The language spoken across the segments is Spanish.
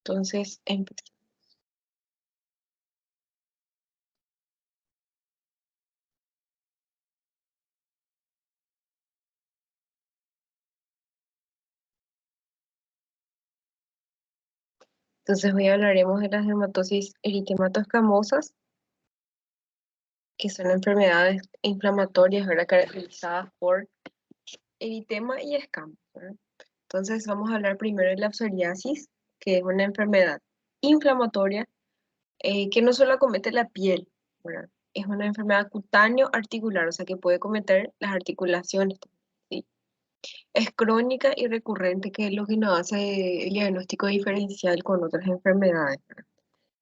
Entonces, empezamos. Entonces, hoy hablaremos de las dermatosis eritemato-escamosas, que son enfermedades inflamatorias, ¿verdad? Caracterizadas por eritema y escamas, ¿verdad? Entonces, vamos a hablar primero de la psoriasis, que es una enfermedad inflamatoria que no solo acomete la piel, ¿verdad? Es una enfermedad cutáneo articular, o sea que puede cometer las articulaciones, ¿sí? Es crónica y recurrente, que es lo que nos hace el diagnóstico diferencial con otras enfermedades, ¿verdad?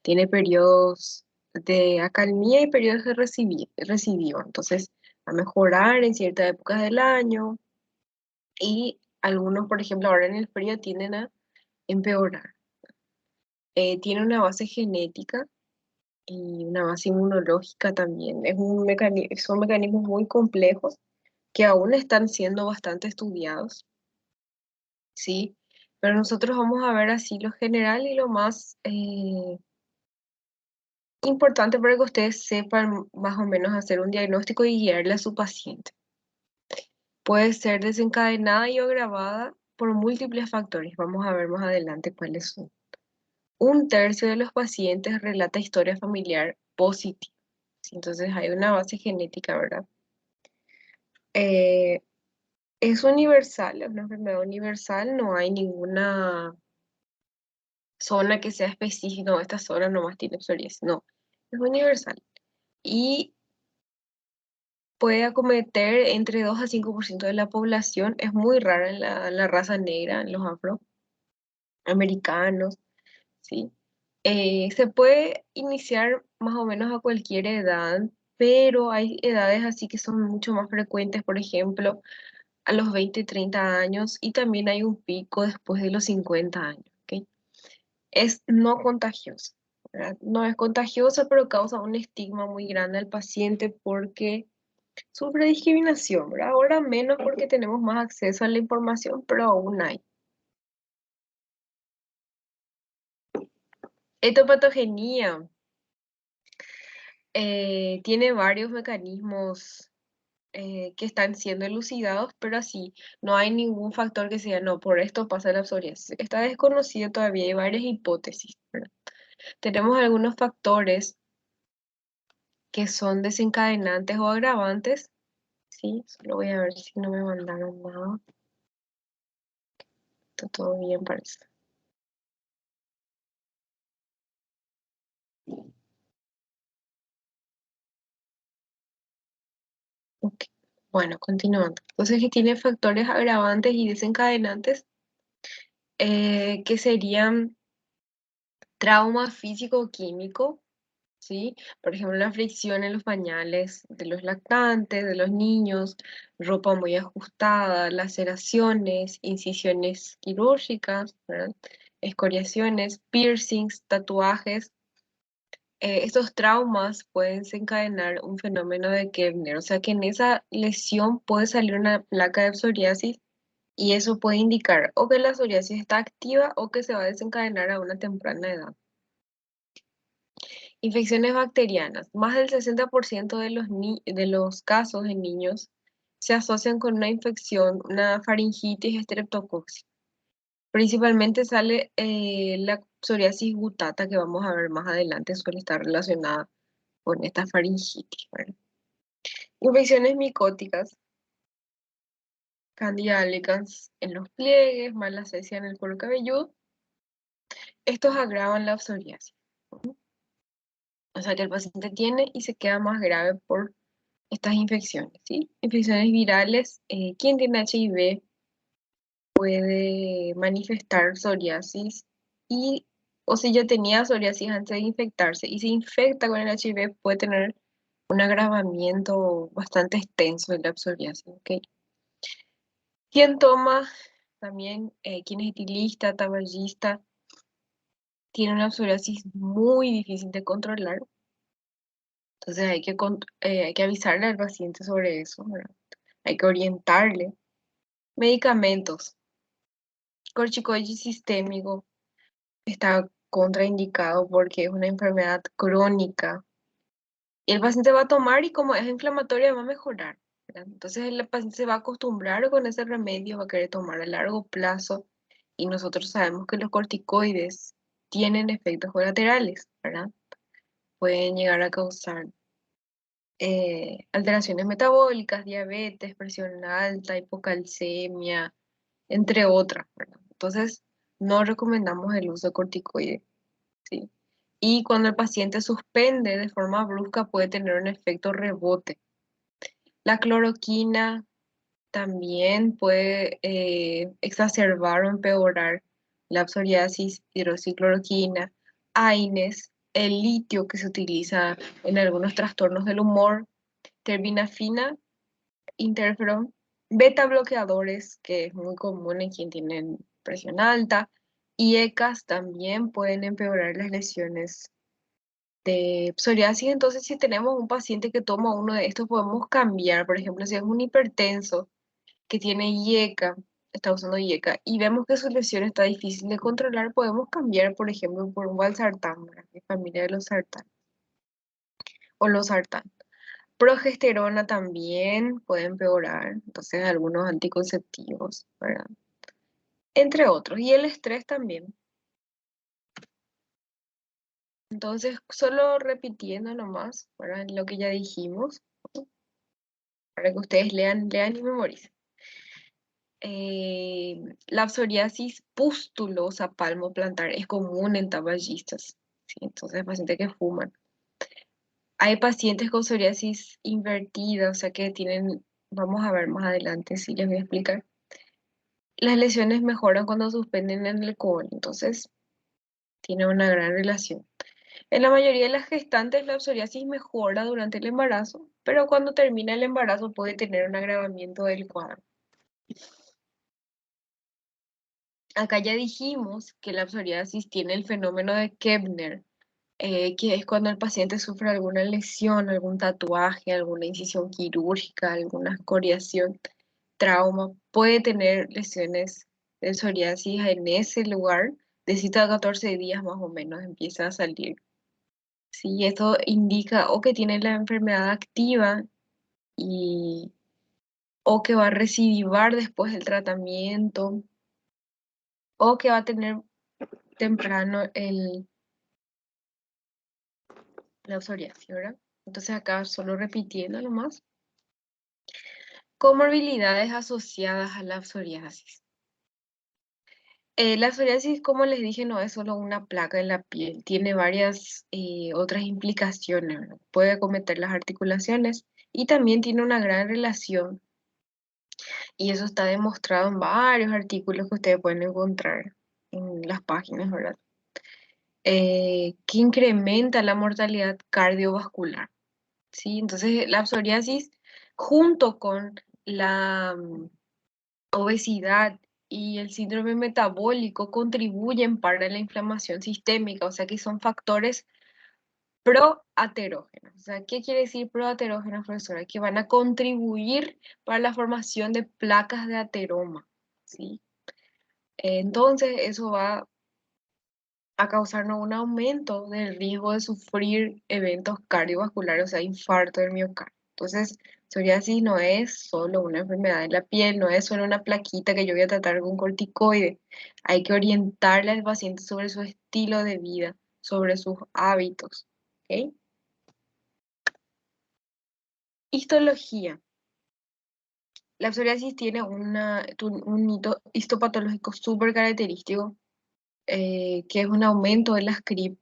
Tiene periodos de acalmía y periodos de recidivo. Entonces, va a mejorar en ciertas épocas del año y algunos, por ejemplo, ahora en el frío tienden a empeorar. Tiene una base genética y una base inmunológica también. Son mecanismos muy complejos que aún están siendo bastante estudiados, ¿sí? Pero nosotros vamos a ver así lo general y lo más importante para que ustedes sepan más o menos hacer un diagnóstico y guiarle a su paciente. Puede ser desencadenada y agravada por múltiples factores. Vamos a ver más adelante cuáles son. Un tercio de los pacientes relata historia familiar positiva. ¿Sí? Entonces hay una base genética, ¿verdad? Eh, es universal, es una enfermedad universal, no hay ninguna zona que sea específica, no, esta zona nomás tiene psoriasis, no, es universal. Y puede acometer entre 2 a 5% de la población, es muy rara en la raza negra, en los afroamericanos, ¿sí? Se puede iniciar más o menos a cualquier edad, pero hay edades así que son mucho más frecuentes, por ejemplo, a los 20, 30 años, y también hay un pico después de los 50 años, ¿ok? Es no contagiosa, ¿verdad? No es contagiosa, pero causa un estigma muy grande al paciente porque sufre discriminación, ¿verdad? Ahora menos porque tenemos más acceso a la información, pero aún hay. Etopatogenia tiene varios mecanismos que están siendo elucidados, pero así, no hay ningún factor que sea, no, por esto pasa la psoriasis. Está desconocido todavía, hay varias hipótesis, ¿verdad? Tenemos algunos factores que son desencadenantes o agravantes, ¿sí? Solo voy a ver si no me mandaron nada. Está todo bien, parece. Ok. Bueno, continuando. Entonces, que tiene factores agravantes y desencadenantes que serían trauma físico-químico, ¿sí? Por ejemplo, la fricción en los pañales de los lactantes, de los niños, ropa muy ajustada, laceraciones, incisiones quirúrgicas, ¿verdad? Escoriaciones, piercings, tatuajes. Estos traumas pueden desencadenar un fenómeno de Kebner, o sea que en esa lesión puede salir una placa de psoriasis y eso puede indicar o que la psoriasis está activa o que se va a desencadenar a una temprana edad. Infecciones bacterianas. Más del 60% de los casos en niños se asocian con una infección, una faringitis estreptocócica. Principalmente sale la psoriasis gutata, que vamos a ver más adelante, suele estar relacionada con esta faringitis, ¿verdad? Infecciones micóticas, Candida albicans en los pliegues, malacesia en el cuero cabelludo. Estos agravan la psoriasis. O sea que el paciente tiene y se queda más grave por estas infecciones, ¿sí? Infecciones virales, quien tiene HIV puede manifestar psoriasis y, o si ya tenía psoriasis antes de infectarse y se infecta con el HIV, puede tener un agravamiento bastante extenso de la psoriasis, ¿ok? Quien toma también, quien es etilista, tabagista, tiene una psoriasis muy difícil de controlar, entonces hay que avisarle al paciente sobre eso, ¿verdad? Hay que orientarle. Medicamentos. Corticoide sistémico está contraindicado porque es una enfermedad crónica. Y el paciente va a tomar y como es inflamatoria va a mejorar, ¿verdad? Entonces el paciente se va a acostumbrar con ese remedio, va a querer tomar a largo plazo y nosotros sabemos que los corticoides tienen efectos colaterales, ¿verdad? Pueden llegar a causar alteraciones metabólicas, diabetes, presión alta, hipocalcemia, entre otras, ¿verdad? Entonces no recomendamos el uso de corticoides, ¿sí? Y cuando el paciente suspende de forma brusca puede tener un efecto rebote. La cloroquina también puede exacerbar o empeorar la psoriasis, hidroxicloroquina, AINES, el litio que se utiliza en algunos trastornos del humor, terbinafina, interferón, beta bloqueadores, que es muy común en quien tienen presión alta, y ECAs también pueden empeorar las lesiones de psoriasis. Entonces, si tenemos un paciente que toma uno de estos, podemos cambiar. Por ejemplo, si es un hipertenso que tiene IECA, está usando IECA, y vemos que su lesión está difícil de controlar, podemos cambiar, por ejemplo, por un valsartán, ¿verdad? Mi familia de los sartán, o los sartán. Progesterona también puede empeorar, entonces algunos anticonceptivos, ¿verdad? Entre otros, y el estrés también. Entonces, solo repitiendo nomás, ¿verdad? Lo que ya dijimos, para que ustedes lean y memoricen. La psoriasis pustulosa palmoplantar es común en tabaquistas, ¿sí? Entonces, pacientes que fuman. Hay pacientes con psoriasis invertida, o sea que tienen, vamos a ver más adelante, sí les voy a explicar. Las lesiones mejoran cuando suspenden el alcohol, entonces tiene una gran relación. En la mayoría de las gestantes, la psoriasis mejora durante el embarazo, pero cuando termina el embarazo puede tener un agravamiento del cuadro. Acá ya dijimos que la psoriasis tiene el fenómeno de Koebner, que es cuando el paciente sufre alguna lesión, algún tatuaje, alguna incisión quirúrgica, alguna escoriación, trauma, puede tener lesiones de psoriasis en ese lugar, de 7 a 14 días más o menos empieza a salir. Sí, esto indica o que tiene la enfermedad activa y, o que va a recidivar después del tratamiento o que va a tener temprano la psoriasis, ¿verdad? Entonces acá solo repitiendo nomás. Comorbilidades asociadas a la psoriasis. La psoriasis, como les dije, no es solo una placa en la piel, tiene varias otras implicaciones, ¿verdad? Puede acometer las articulaciones y también tiene una gran relación, y eso está demostrado en varios artículos que ustedes pueden encontrar en las páginas, ¿verdad? Que incrementa la mortalidad cardiovascular, ¿sí? Entonces, la psoriasis, junto con la obesidad y el síndrome metabólico, contribuyen para la inflamación sistémica, o sea que son factores proaterógenos. O sea, ¿qué quiere decir proaterógenos, profesora? Que van a contribuir para la formación de placas de ateroma, ¿sí? Entonces, eso va a causarnos un aumento del riesgo de sufrir eventos cardiovasculares, o sea, infarto del miocardio. Entonces, psoriasis no es solo una enfermedad de la piel, no es solo una plaquita que yo voy a tratar con corticoide. Hay que orientarle al paciente sobre su estilo de vida, sobre sus hábitos. ¿Ok? Histología. La psoriasis tiene un hito histopatológico súper característico, que es un aumento de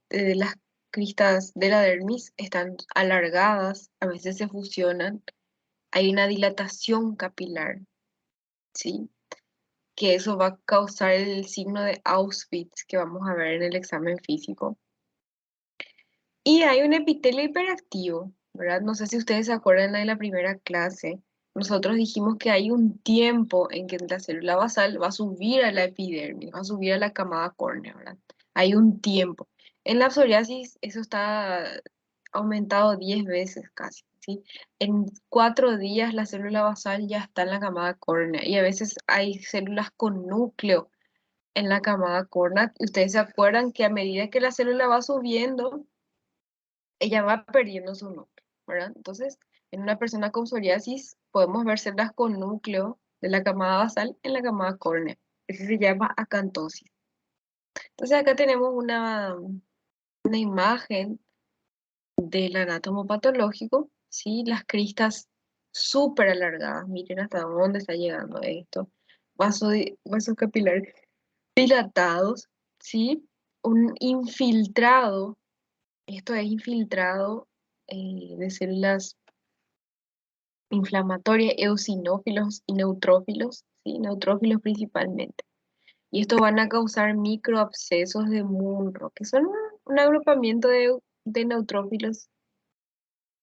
de las cristas de la dermis, están alargadas, a veces se fusionan, hay una dilatación capilar, ¿sí? Que eso va a causar el signo de Auschwitz que vamos a ver en el examen físico. Y hay un epitelio hiperactivo, ¿verdad? No sé si ustedes se acuerdan de la primera clase. Nosotros dijimos que hay un tiempo en que la célula basal va a subir a la epidermis, va a subir a la camada córnea, ¿verdad? Hay un tiempo. En la psoriasis eso está aumentado 10 veces casi, ¿sí? En 4 días la célula basal ya está en la camada córnea y a veces hay células con núcleo en la camada córnea. Ustedes se acuerdan que a medida que la célula va subiendo, ella va perdiendo su núcleo, ¿verdad? Entonces, en una persona con psoriasis podemos ver células con núcleo de la camada basal en la camada córnea. Ese se llama acantosis. Entonces, acá tenemos una imagen del anátomo patológico, ¿sí? Las cristas súper alargadas, miren hasta dónde está llegando esto. Vasos capilares dilatados, ¿sí? Un infiltrado, esto es infiltrado de células inflamatorias, eosinófilos y neutrófilos, ¿sí? Neutrófilos principalmente. Y estos van a causar microabscesos de Munro, que son un agrupamiento de neutrófilos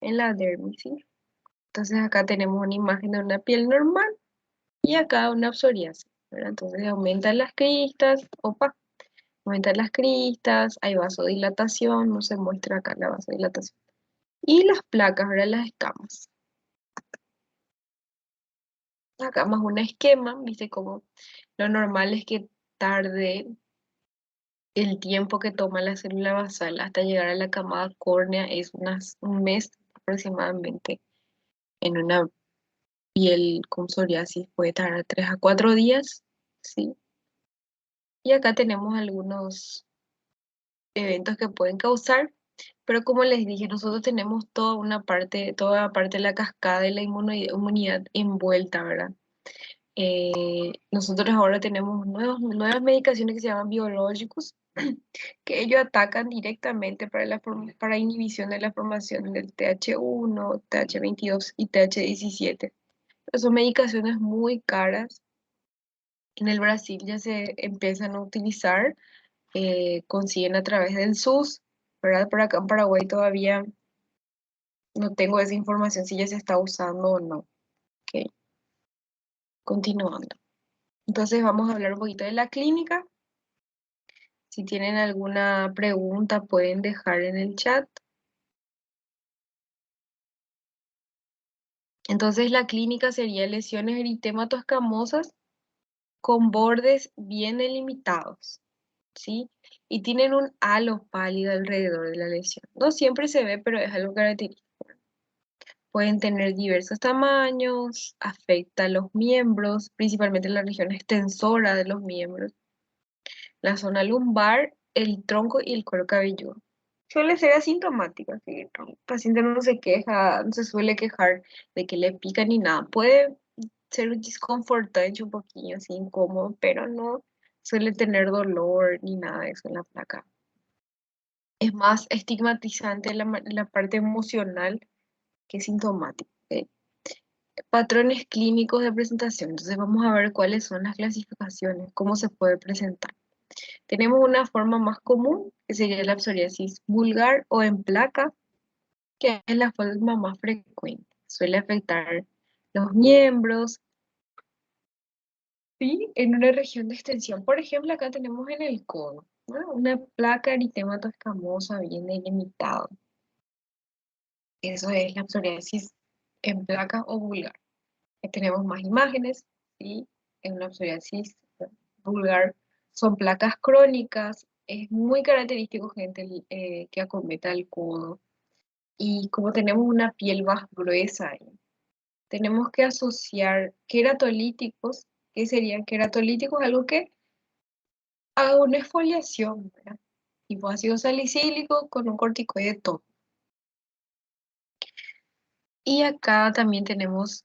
en la dermis, ¿sí? Entonces acá tenemos una imagen de una piel normal y acá una psoriasis, ¿verdad? Entonces aumentan las cristas, opa, aumentan las cristas, hay vasodilatación, no se muestra acá la vasodilatación. Y las placas, ¿verdad? Las escamas. Acá más un esquema, ¿viste? Como lo normal es que tarde el tiempo que toma la célula basal hasta llegar a la camada córnea es un mes aproximadamente. En una piel con psoriasis puede tardar 3 a 4 días, ¿sí? Y acá tenemos algunos eventos que pueden causar, pero como les dije, nosotros tenemos toda la parte de la cascada de la inmunidad envuelta, ¿verdad? Nosotros ahora tenemos nuevas medicaciones que se llaman biológicos, que ellos atacan directamente para inhibición de la formación del TH1, TH22 y TH17. Pero son medicaciones muy caras. En el Brasil ya se empiezan a utilizar, consiguen a través del SUS, ¿verdad? Por acá en Paraguay todavía no tengo esa información si ya se está usando o no. Ok, continuando. Entonces vamos a hablar un poquito de la clínica. Si tienen alguna pregunta pueden dejar en el chat. Entonces la clínica sería lesiones eritematoescamosas con bordes bien delimitados, ¿sí? Y tienen un halo pálido alrededor de la lesión. No siempre se ve, pero es algo característico. Pueden tener diversos tamaños, afecta a los miembros, principalmente la región extensora de los miembros, la zona lumbar, el tronco y el cuero cabelludo. Suele ser asintomática, así que el paciente no se queja, no se suele quejar de que le pica ni nada. Puede ser un desconfortante, un poquillo así incómodo, pero no suele tener dolor ni nada de eso en la placa. Es más estigmatizante la parte emocional que sintomática. ¿Ok? Patrones clínicos de presentación. Entonces vamos a ver cuáles son las clasificaciones, cómo se puede presentar. Tenemos una forma más común, que sería la psoriasis vulgar o en placa, que es la forma más frecuente. Suele afectar los miembros, ¿sí? En una región de extensión. Por ejemplo, acá tenemos en el codo, ¿no? Una placa eritemato escamosa bien delimitada. Eso es la psoriasis en placa o vulgar. Tenemos más imágenes, ¿sí? En una psoriasis vulgar son placas crónicas. Es muy característico, gente, que acometa el codo. Y como tenemos una piel más gruesa ahí, tenemos que asociar queratolíticos. ¿Qué serían queratolíticos? Algo que haga una exfoliación, ¿verdad? Tipo ácido salicílico con un corticoide top. Y acá también tenemos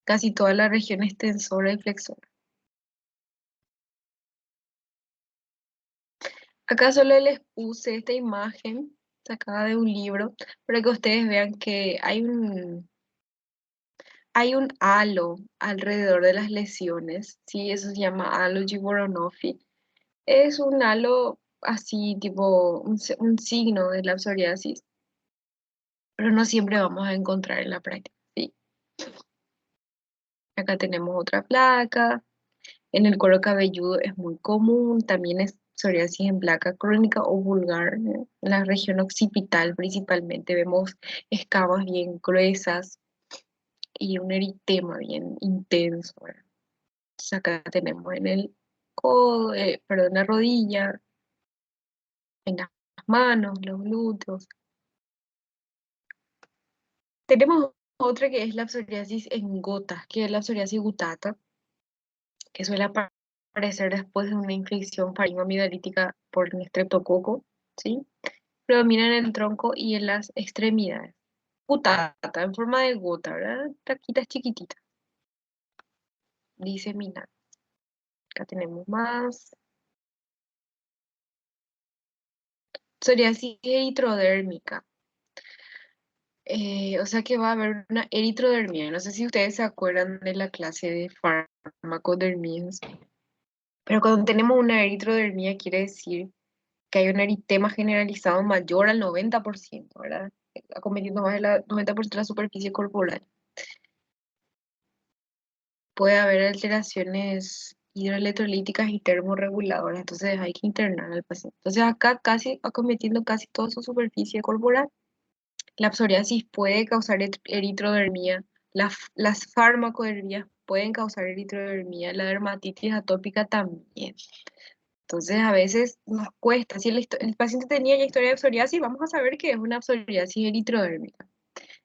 casi toda la región extensora y flexora. Acá solo les puse esta imagen sacada de un libro para que ustedes vean que hay un halo alrededor de las lesiones, ¿sí? Eso se llama halo Gibboronofi. Es un halo así, tipo un signo de la psoriasis, pero no siempre vamos a encontrar en la práctica, ¿sí? Acá tenemos otra placa. En el cuero cabelludo es muy común, también es psoriasis en placa crónica o vulgar, ¿no? En la región occipital principalmente vemos escamas bien gruesas y un eritema bien intenso, ¿verdad? Entonces acá tenemos en el codo, perdón, la rodilla, en las manos, los glúteos. Tenemos otra que es la psoriasis en gotas, que es la psoriasis gutata, que suele aparecer después de una infección faringoamidalítica por un estreptococo, ¿sí? Predomina en el tronco y en las extremidades. Gutata, en forma de gota, ¿verdad? Taquitas chiquititas, diseminada. Acá tenemos más. Psoriasis eritrodérmica. O sea que va a haber una eritrodermia. No sé si ustedes se acuerdan de la clase de farmacodermias, pero cuando tenemos una eritrodermia quiere decir que hay un eritema generalizado mayor al 90%, ¿verdad? Acometiendo más del 90% de la superficie corporal. Puede haber alteraciones hidroelectrolíticas y termorreguladoras, entonces hay que internar al paciente. Entonces acá casi acometiendo casi toda su superficie corporal. La psoriasis puede causar eritrodermia, las farmacodermias pueden causar eritrodermia, la dermatitis atópica también. Entonces a veces nos cuesta, si el paciente tenía ya historia de psoriasis, vamos a saber que es una psoriasis eritrodérmica.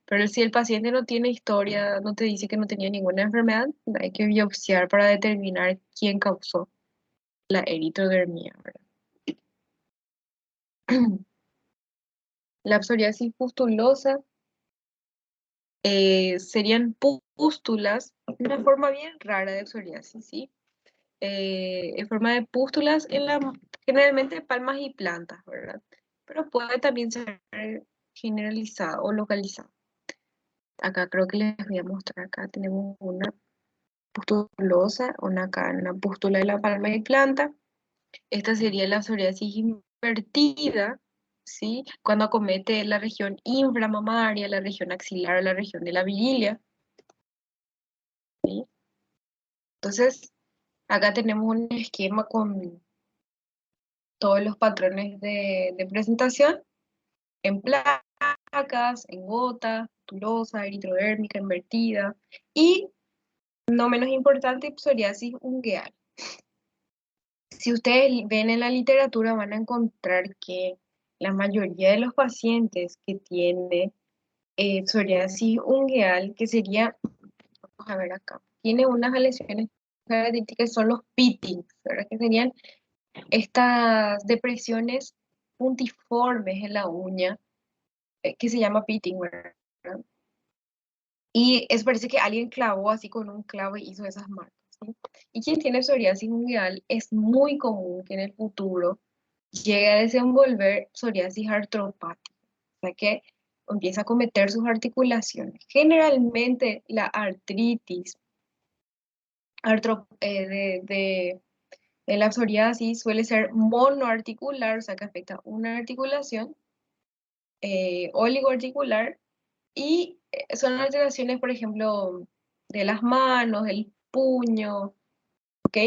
Pero si el paciente no tiene historia, no te dice que no tenía ninguna enfermedad, hay que biopsiar para determinar quién causó la eritrodermia, ¿verdad? La psoriasis pustulosa serían pústulas, una forma bien rara de psoriasis, ¿sí? En forma de pústulas generalmente palmas y plantas, ¿verdad? Pero puede también ser generalizada o localizada. Acá creo que les voy a mostrar, acá tenemos una pustulosa, una pústula de la palma y planta. Esta sería la psoriasis invertida, ¿sí? Cuando acomete la región inframamaria, la región axilar, la región de la vigilia, ¿sí? Entonces, acá tenemos un esquema con todos los patrones de presentación en placas, en gota, tulosa, eritrodérmica, invertida y, no menos importante, psoriasis ungueal. Si ustedes ven en la literatura van a encontrar que la mayoría de los pacientes que tienen psoriasis ungueal, que sería, vamos a ver acá, tiene unas lesiones características, son los pitings, ¿verdad? Que serían estas depresiones puntiformes en la uña, que se llama pitting, ¿verdad? Y es parece que alguien clavó así con un clavo y hizo esas marcas, ¿sí? Y quien tiene psoriasis ungueal es muy común que en el futuro llegue a desenvolver psoriasis artropática, o sea que empieza a cometer sus articulaciones. Generalmente la artritis de la psoriasis suele ser monoarticular, o sea que afecta una articulación, oligoarticular, y son alteraciones, por ejemplo, de las manos, el puño, ¿ok?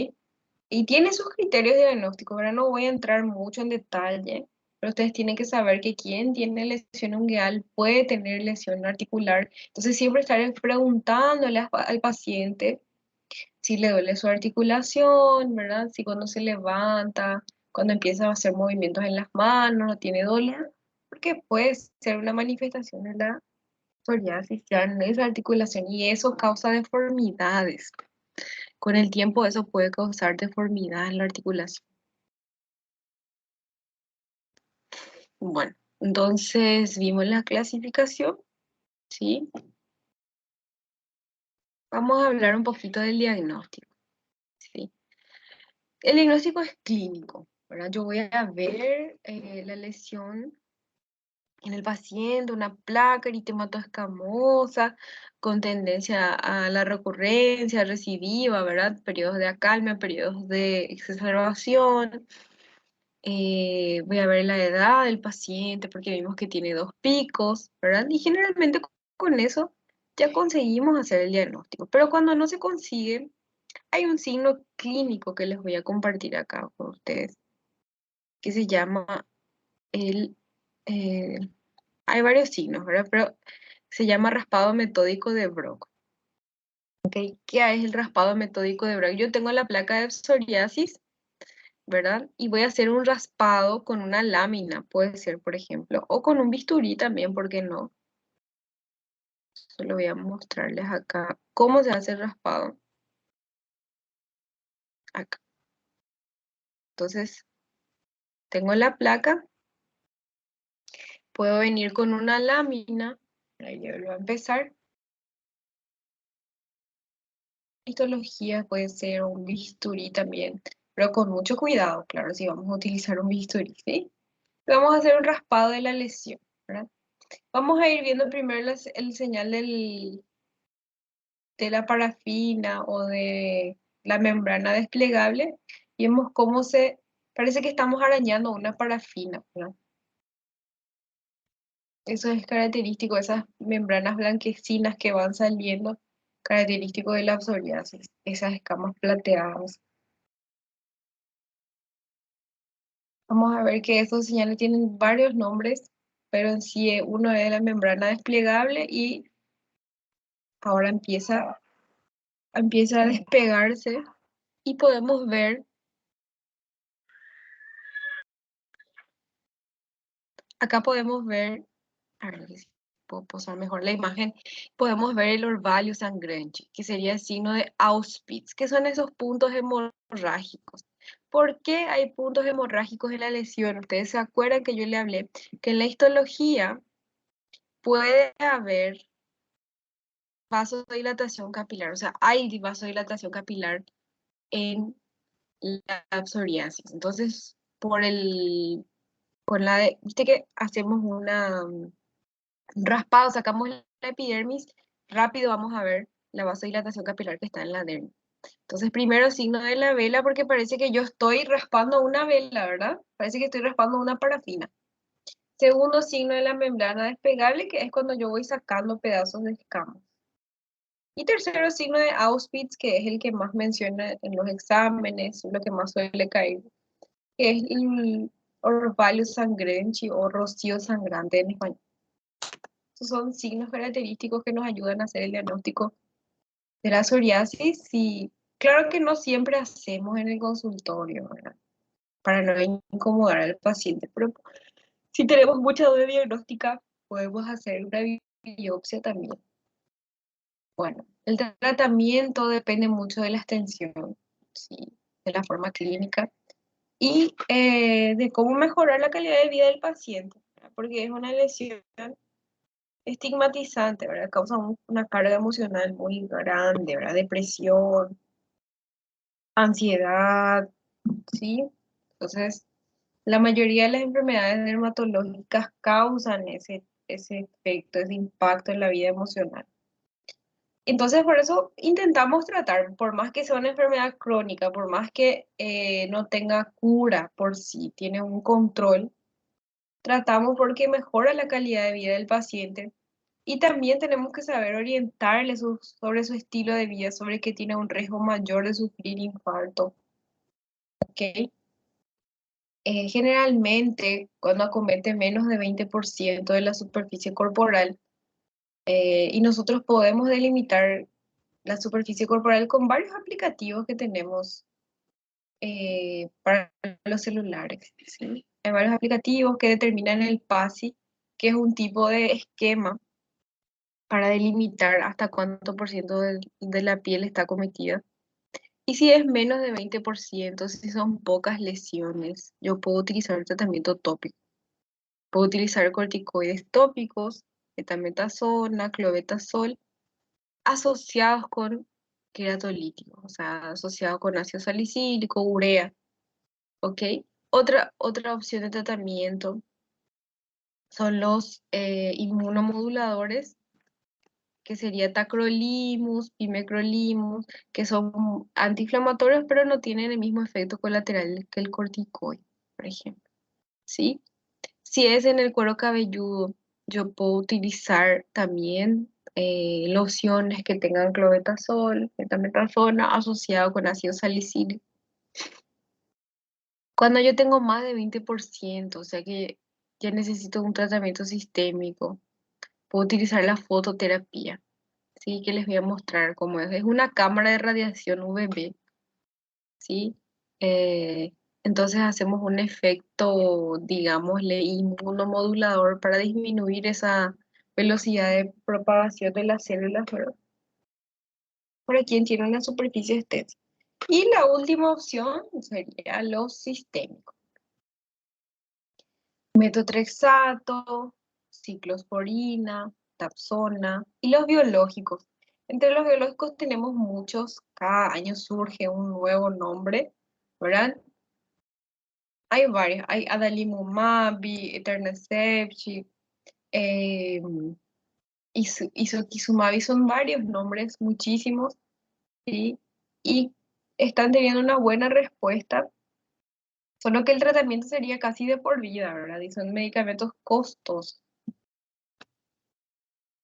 Y tiene sus criterios diagnósticos, ahora no voy a entrar mucho en detalle, pero ustedes tienen que saber que quien tiene lesión ungueal puede tener lesión articular, entonces siempre estar preguntándole al paciente si le duele su articulación, ¿verdad? Si cuando se levanta, cuando empieza a hacer movimientos en las manos, no tiene dolor, porque puede ser una manifestación de la psoriasis ya en esa articulación y eso causa deformidades. Con el tiempo eso puede causar deformidad en la articulación. Bueno, entonces vimos la clasificación, ¿sí? Vamos a hablar un poquito del diagnóstico, ¿sí? El diagnóstico es clínico, ¿verdad? Yo voy a ver la lesión en el paciente, una placa eritematoescamosa con tendencia a la recurrencia recidiva, ¿verdad? Periodos de acalmia, periodos de exacerbación. Voy a ver la edad del paciente porque vimos que tiene dos picos, ¿verdad? Y generalmente con eso ya conseguimos hacer el diagnóstico. Pero cuando no se consigue, hay un signo clínico que les voy a compartir acá con ustedes, que se llama el... eh, hay varios signos, ¿verdad? Pero se llama raspado metódico de Brock. ¿Ok? ¿Qué es el raspado metódico de Brock? Yo tengo la placa de psoriasis ¿verdad? Y voy a hacer un raspado con una lámina, puede ser, por ejemplo, o con un bisturí también, ¿por qué no? Solo voy a mostrarles acá cómo se hace el raspado. Acá. Entonces, tengo la placa, puedo venir con una lámina, ahí yo voy a empezar. Histología puede ser un bisturí también, pero con mucho cuidado, claro, si vamos a utilizar un bisturí, ¿sí? Vamos a hacer un raspado de la lesión, ¿verdad? Vamos a ir viendo primero el señal de la parafina o de la membrana desplegable. Y vemos cómo parece que estamos arañando una parafina, ¿verdad? Eso es característico, esas membranas blanquecinas que van saliendo, característico de la psoriasis, esas escamas plateadas. Vamos a ver que estos señales tienen varios nombres, pero en sí uno es la membrana desplegable y ahora empieza a despegarse y podemos ver, acá podemos ver, a ver si puedo posar mejor la imagen, podemos ver el orvalio sangrenche, que sería el signo de Auspitz, que son esos puntos hemorrágicos. ¿Por qué hay puntos hemorrágicos en la lesión? Ustedes se acuerdan que yo le hablé que en la histología puede haber vasodilatación capilar, o sea, hay vasodilatación capilar en la psoriasis. Entonces, viste que hacemos un raspado, sacamos la epidermis, rápido vamos a ver la vasodilatación capilar que está en la dermis. Entonces, primero signo de la vela, porque parece que yo estoy raspando una vela, ¿verdad? Parece que estoy raspando una parafina. Segundo signo de la membrana despegable, que es cuando yo voy sacando pedazos de escamas. Y tercero signo de Auspitz, que es el que más menciona en los exámenes, lo que más suele caer, que es el orvalio sangrenchi o rocío sangrante en español. Estos son signos característicos que nos ayudan a hacer el diagnóstico de la psoriasis y claro que no siempre hacemos en el consultorio, ¿verdad? Para no incomodar al paciente, pero si tenemos mucha duda diagnóstica, podemos hacer una biopsia también. Bueno, el tratamiento depende mucho de la extensión, ¿sí? De la forma clínica y de cómo mejorar la calidad de vida del paciente, ¿verdad? Porque es una lesión estigmatizante, ¿verdad? Causa una carga emocional muy grande, ¿verdad? Depresión, ansiedad, ¿sí? Entonces, la mayoría de las enfermedades dermatológicas causan ese efecto, ese impacto en la vida emocional. Entonces, por eso intentamos tratar, por más que sea una enfermedad crónica, por más que no tenga cura por sí, tiene un control, tratamos porque mejora la calidad de vida del paciente y también tenemos que saber orientarle sobre su estilo de vida, sobre que tiene un riesgo mayor de sufrir infarto, ¿ok? Generalmente, cuando acomete menos de 20% de la superficie corporal, y nosotros podemos delimitar la superficie corporal con varios aplicativos que tenemos para los celulares, ¿sí? Hay varios aplicativos que determinan el PASI, que es un tipo de esquema para delimitar hasta cuánto por ciento de la piel está acometida. Y si es menos de 20%, si son pocas lesiones, yo puedo utilizar tratamiento tópico. Puedo utilizar corticoides tópicos, betametazonas, clobetasol, asociados con queratolíticos, o sea, asociados con ácido salicílico, urea, ¿ok? Otra opción de tratamiento son los inmunomoduladores, que sería tacrolimus, pimecrolimus, que son antiinflamatorios, pero no tienen el mismo efecto colateral que el corticoide, por ejemplo, ¿sí? Si es en el cuero cabelludo, yo puedo utilizar también lociones que tengan clobetasol, betametazonas asociado con ácido salicílico. Cuando yo tengo más de 20%, o sea que ya necesito un tratamiento sistémico, puedo utilizar la fototerapia. Sí, que les voy a mostrar cómo es. Es una cámara de radiación UVB, ¿sí? Eh, Entonces hacemos un efecto, digámosle, inmunomodulador para disminuir esa velocidad de propagación de las células, ¿verdad? Para quien tiene una superficie extensa. Y la última opción sería los sistémicos. Metotrexato, ciclosporina, Dapsona y los biológicos. Entre los biológicos tenemos muchos, cada año surge un nuevo nombre, ¿verdad? Hay varios, hay adalimumab, etanercept, eh, isotuzumab, son varios nombres, muchísimos, ¿sí? Y están teniendo una buena respuesta, solo que el tratamiento sería casi de por vida, ¿verdad? Y son medicamentos costosos.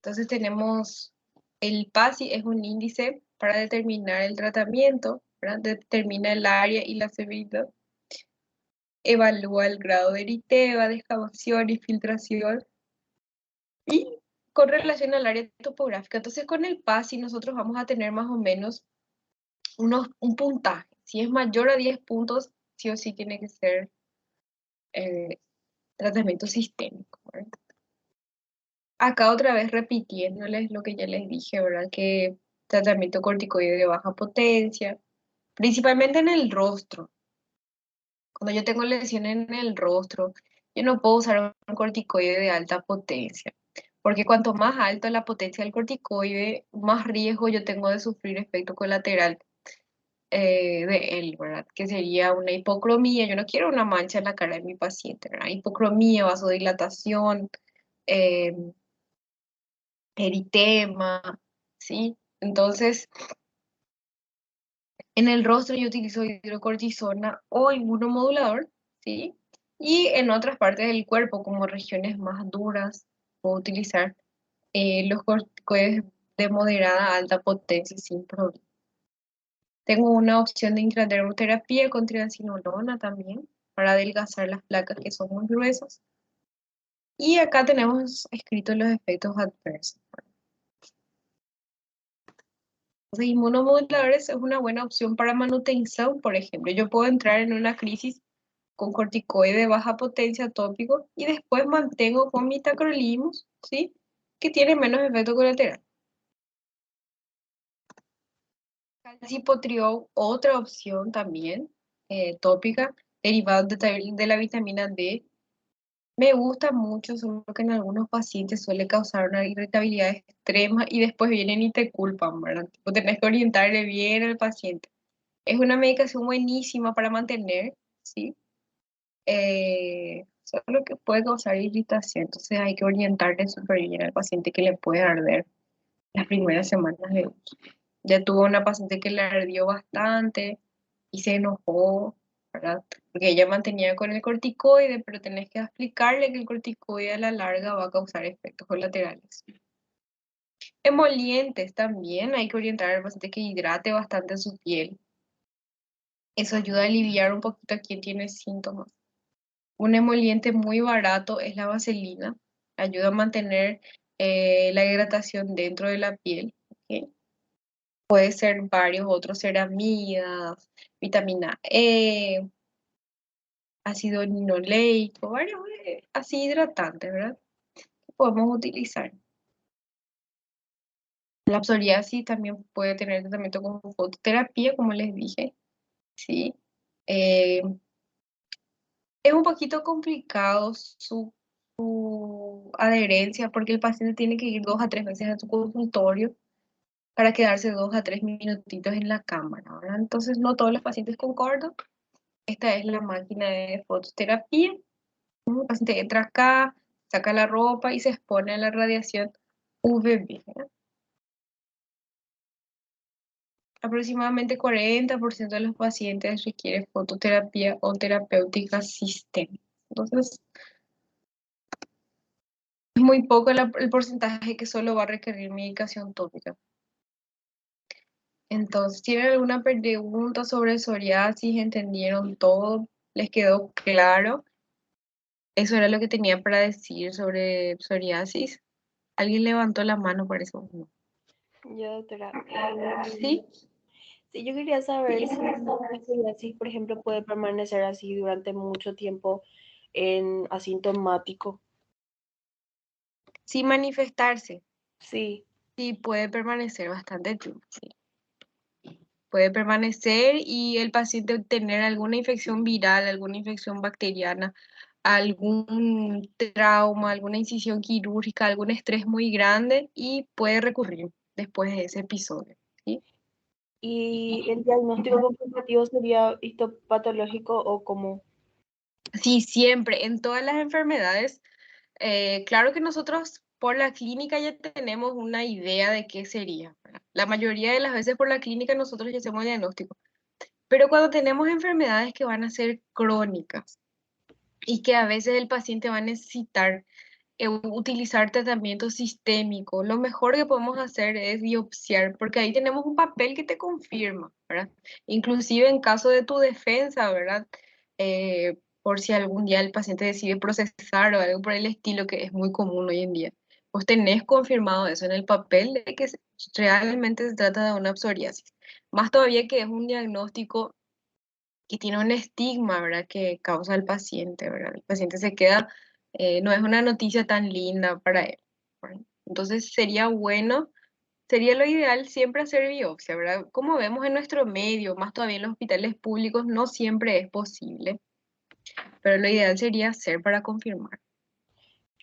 Entonces tenemos el PASI, es un índice para determinar el tratamiento, ¿verdad? Determina el área y la severidad, evalúa el grado de eritema, de excavación y filtración, y con relación al área topográfica. Entonces con el PASI nosotros vamos a tener más o menos un puntaje. Si es mayor a 10 puntos, sí o sí tiene que ser eh, tratamiento sistémico, ¿verdad? Acá otra vez repitiéndoles lo que ya les dije, ¿verdad? Que tratamiento corticoide de baja potencia, principalmente en el rostro. Cuando yo tengo lesión en el rostro, yo no puedo usar un corticoide de alta potencia, porque cuanto más alta la potencia del corticoide, más riesgo yo tengo de sufrir efecto colateral de él, ¿verdad? Que sería una hipocromía. Yo no quiero una mancha en la cara de mi paciente, ¿verdad? Hipocromía, vasodilatación, eh, eritema, ¿sí? Entonces, en el rostro yo utilizo hidrocortisona o inmunomodulador, ¿sí? Y en otras partes del cuerpo, como regiones más duras, puedo utilizar los corticoides de moderada a alta potencia sin problema. Tengo una opción de intradermoterapia con triacinolona también, para adelgazar las placas que son muy gruesas. Y acá tenemos escritos los efectos adversos. Los inmunomoduladores es una buena opción para manutención, por ejemplo. Yo puedo entrar en una crisis con corticoide de baja potencia tópico y después mantengo con mi tacrolimus, ¿sí? Que tiene menos efecto colateral. Calcipotriol, otra opción también tópica, derivado de la vitamina D. Me gusta mucho, solo que en algunos pacientes suele causar una irritabilidad extrema y después vienen y te culpan, ¿verdad? Tipo, tenés que orientarle bien al paciente. Es una medicación buenísima para mantener, ¿sí? Solo que puede causar irritación, entonces hay que orientarle súper bien al paciente que le puede arder las primeras semanas de uso. Ya tuvo una paciente que le ardió bastante y se enojó, ¿verdad? Porque ella mantenía con el corticoide, pero tenés que explicarle que el corticoide a la larga va a causar efectos colaterales. Emolientes también, hay que orientar al paciente que hidrate bastante su piel. Eso ayuda a aliviar un poquito a quien tiene síntomas. Un emoliente muy barato es la vaselina. Ayuda a mantener la hidratación dentro de la piel. ¿Ok? Puede ser varios otros, ceramidas, vitamina E, ácido linoleico, varios así hidratantes, ¿verdad? Que podemos utilizar. La psoriasis también puede tener tratamiento con fototerapia, como les dije, ¿sí? Eh, es un poquito complicado su adherencia porque el paciente tiene que ir 2 a 3 veces a su consultorio para quedarse 2 a 3 minutitos en la cámara, ¿verdad? Entonces no todos los pacientes concordan. Esta es la máquina de fototerapia. El paciente entra acá, saca la ropa y se expone a la radiación UVB, ¿verdad? Aproximadamente 40% de los pacientes requieren fototerapia o terapéutica sistémica. Entonces, es muy poco el porcentaje que solo va a requerir medicación tópica. Entonces, ¿tienen alguna pregunta sobre psoriasis? ¿Entendieron todo? ¿Les quedó claro? Eso era lo que tenía para decir sobre psoriasis. ¿Alguien levantó la mano por eso? Yo, doctora, ¿Sí? Sí, yo quería saber si la psoriasis, por ejemplo, puede permanecer así durante mucho tiempo en asintomático. Sin manifestarse, Sí. sí puede permanecer bastante tiempo, sí. Puede permanecer y el paciente tener alguna infección viral, alguna infección bacteriana, algún trauma, alguna incisión quirúrgica, algún estrés muy grande y puede recurrir después de ese episodio, ¿sí? ¿Y el diagnóstico confirmativo sería histopatológico o como? Sí, siempre, en todas las enfermedades. Claro que nosotros por la clínica ya tenemos una idea de qué sería, ¿verdad? La mayoría de las veces por la clínica nosotros ya hacemos diagnóstico, pero cuando tenemos enfermedades que van a ser crónicas y que a veces el paciente va a necesitar utilizar tratamiento sistémico, lo mejor que podemos hacer es biopsiar, porque ahí tenemos un papel que te confirma, ¿verdad? Inclusive en caso de tu defensa, ¿verdad? Por si algún día el paciente decide procesar o algo por el estilo, que es muy común hoy en día. Vos tenés confirmado eso en el papel de que realmente se trata de una psoriasis. Más todavía que es un diagnóstico que tiene un estigma, ¿verdad? Que causa el paciente, ¿verdad? El paciente se queda, no es una noticia tan linda para él, ¿verdad? Entonces sería bueno, sería lo ideal siempre hacer biopsia, ¿verdad? Como vemos en nuestro medio, más todavía en los hospitales públicos, no siempre es posible, pero lo ideal sería hacer para confirmar.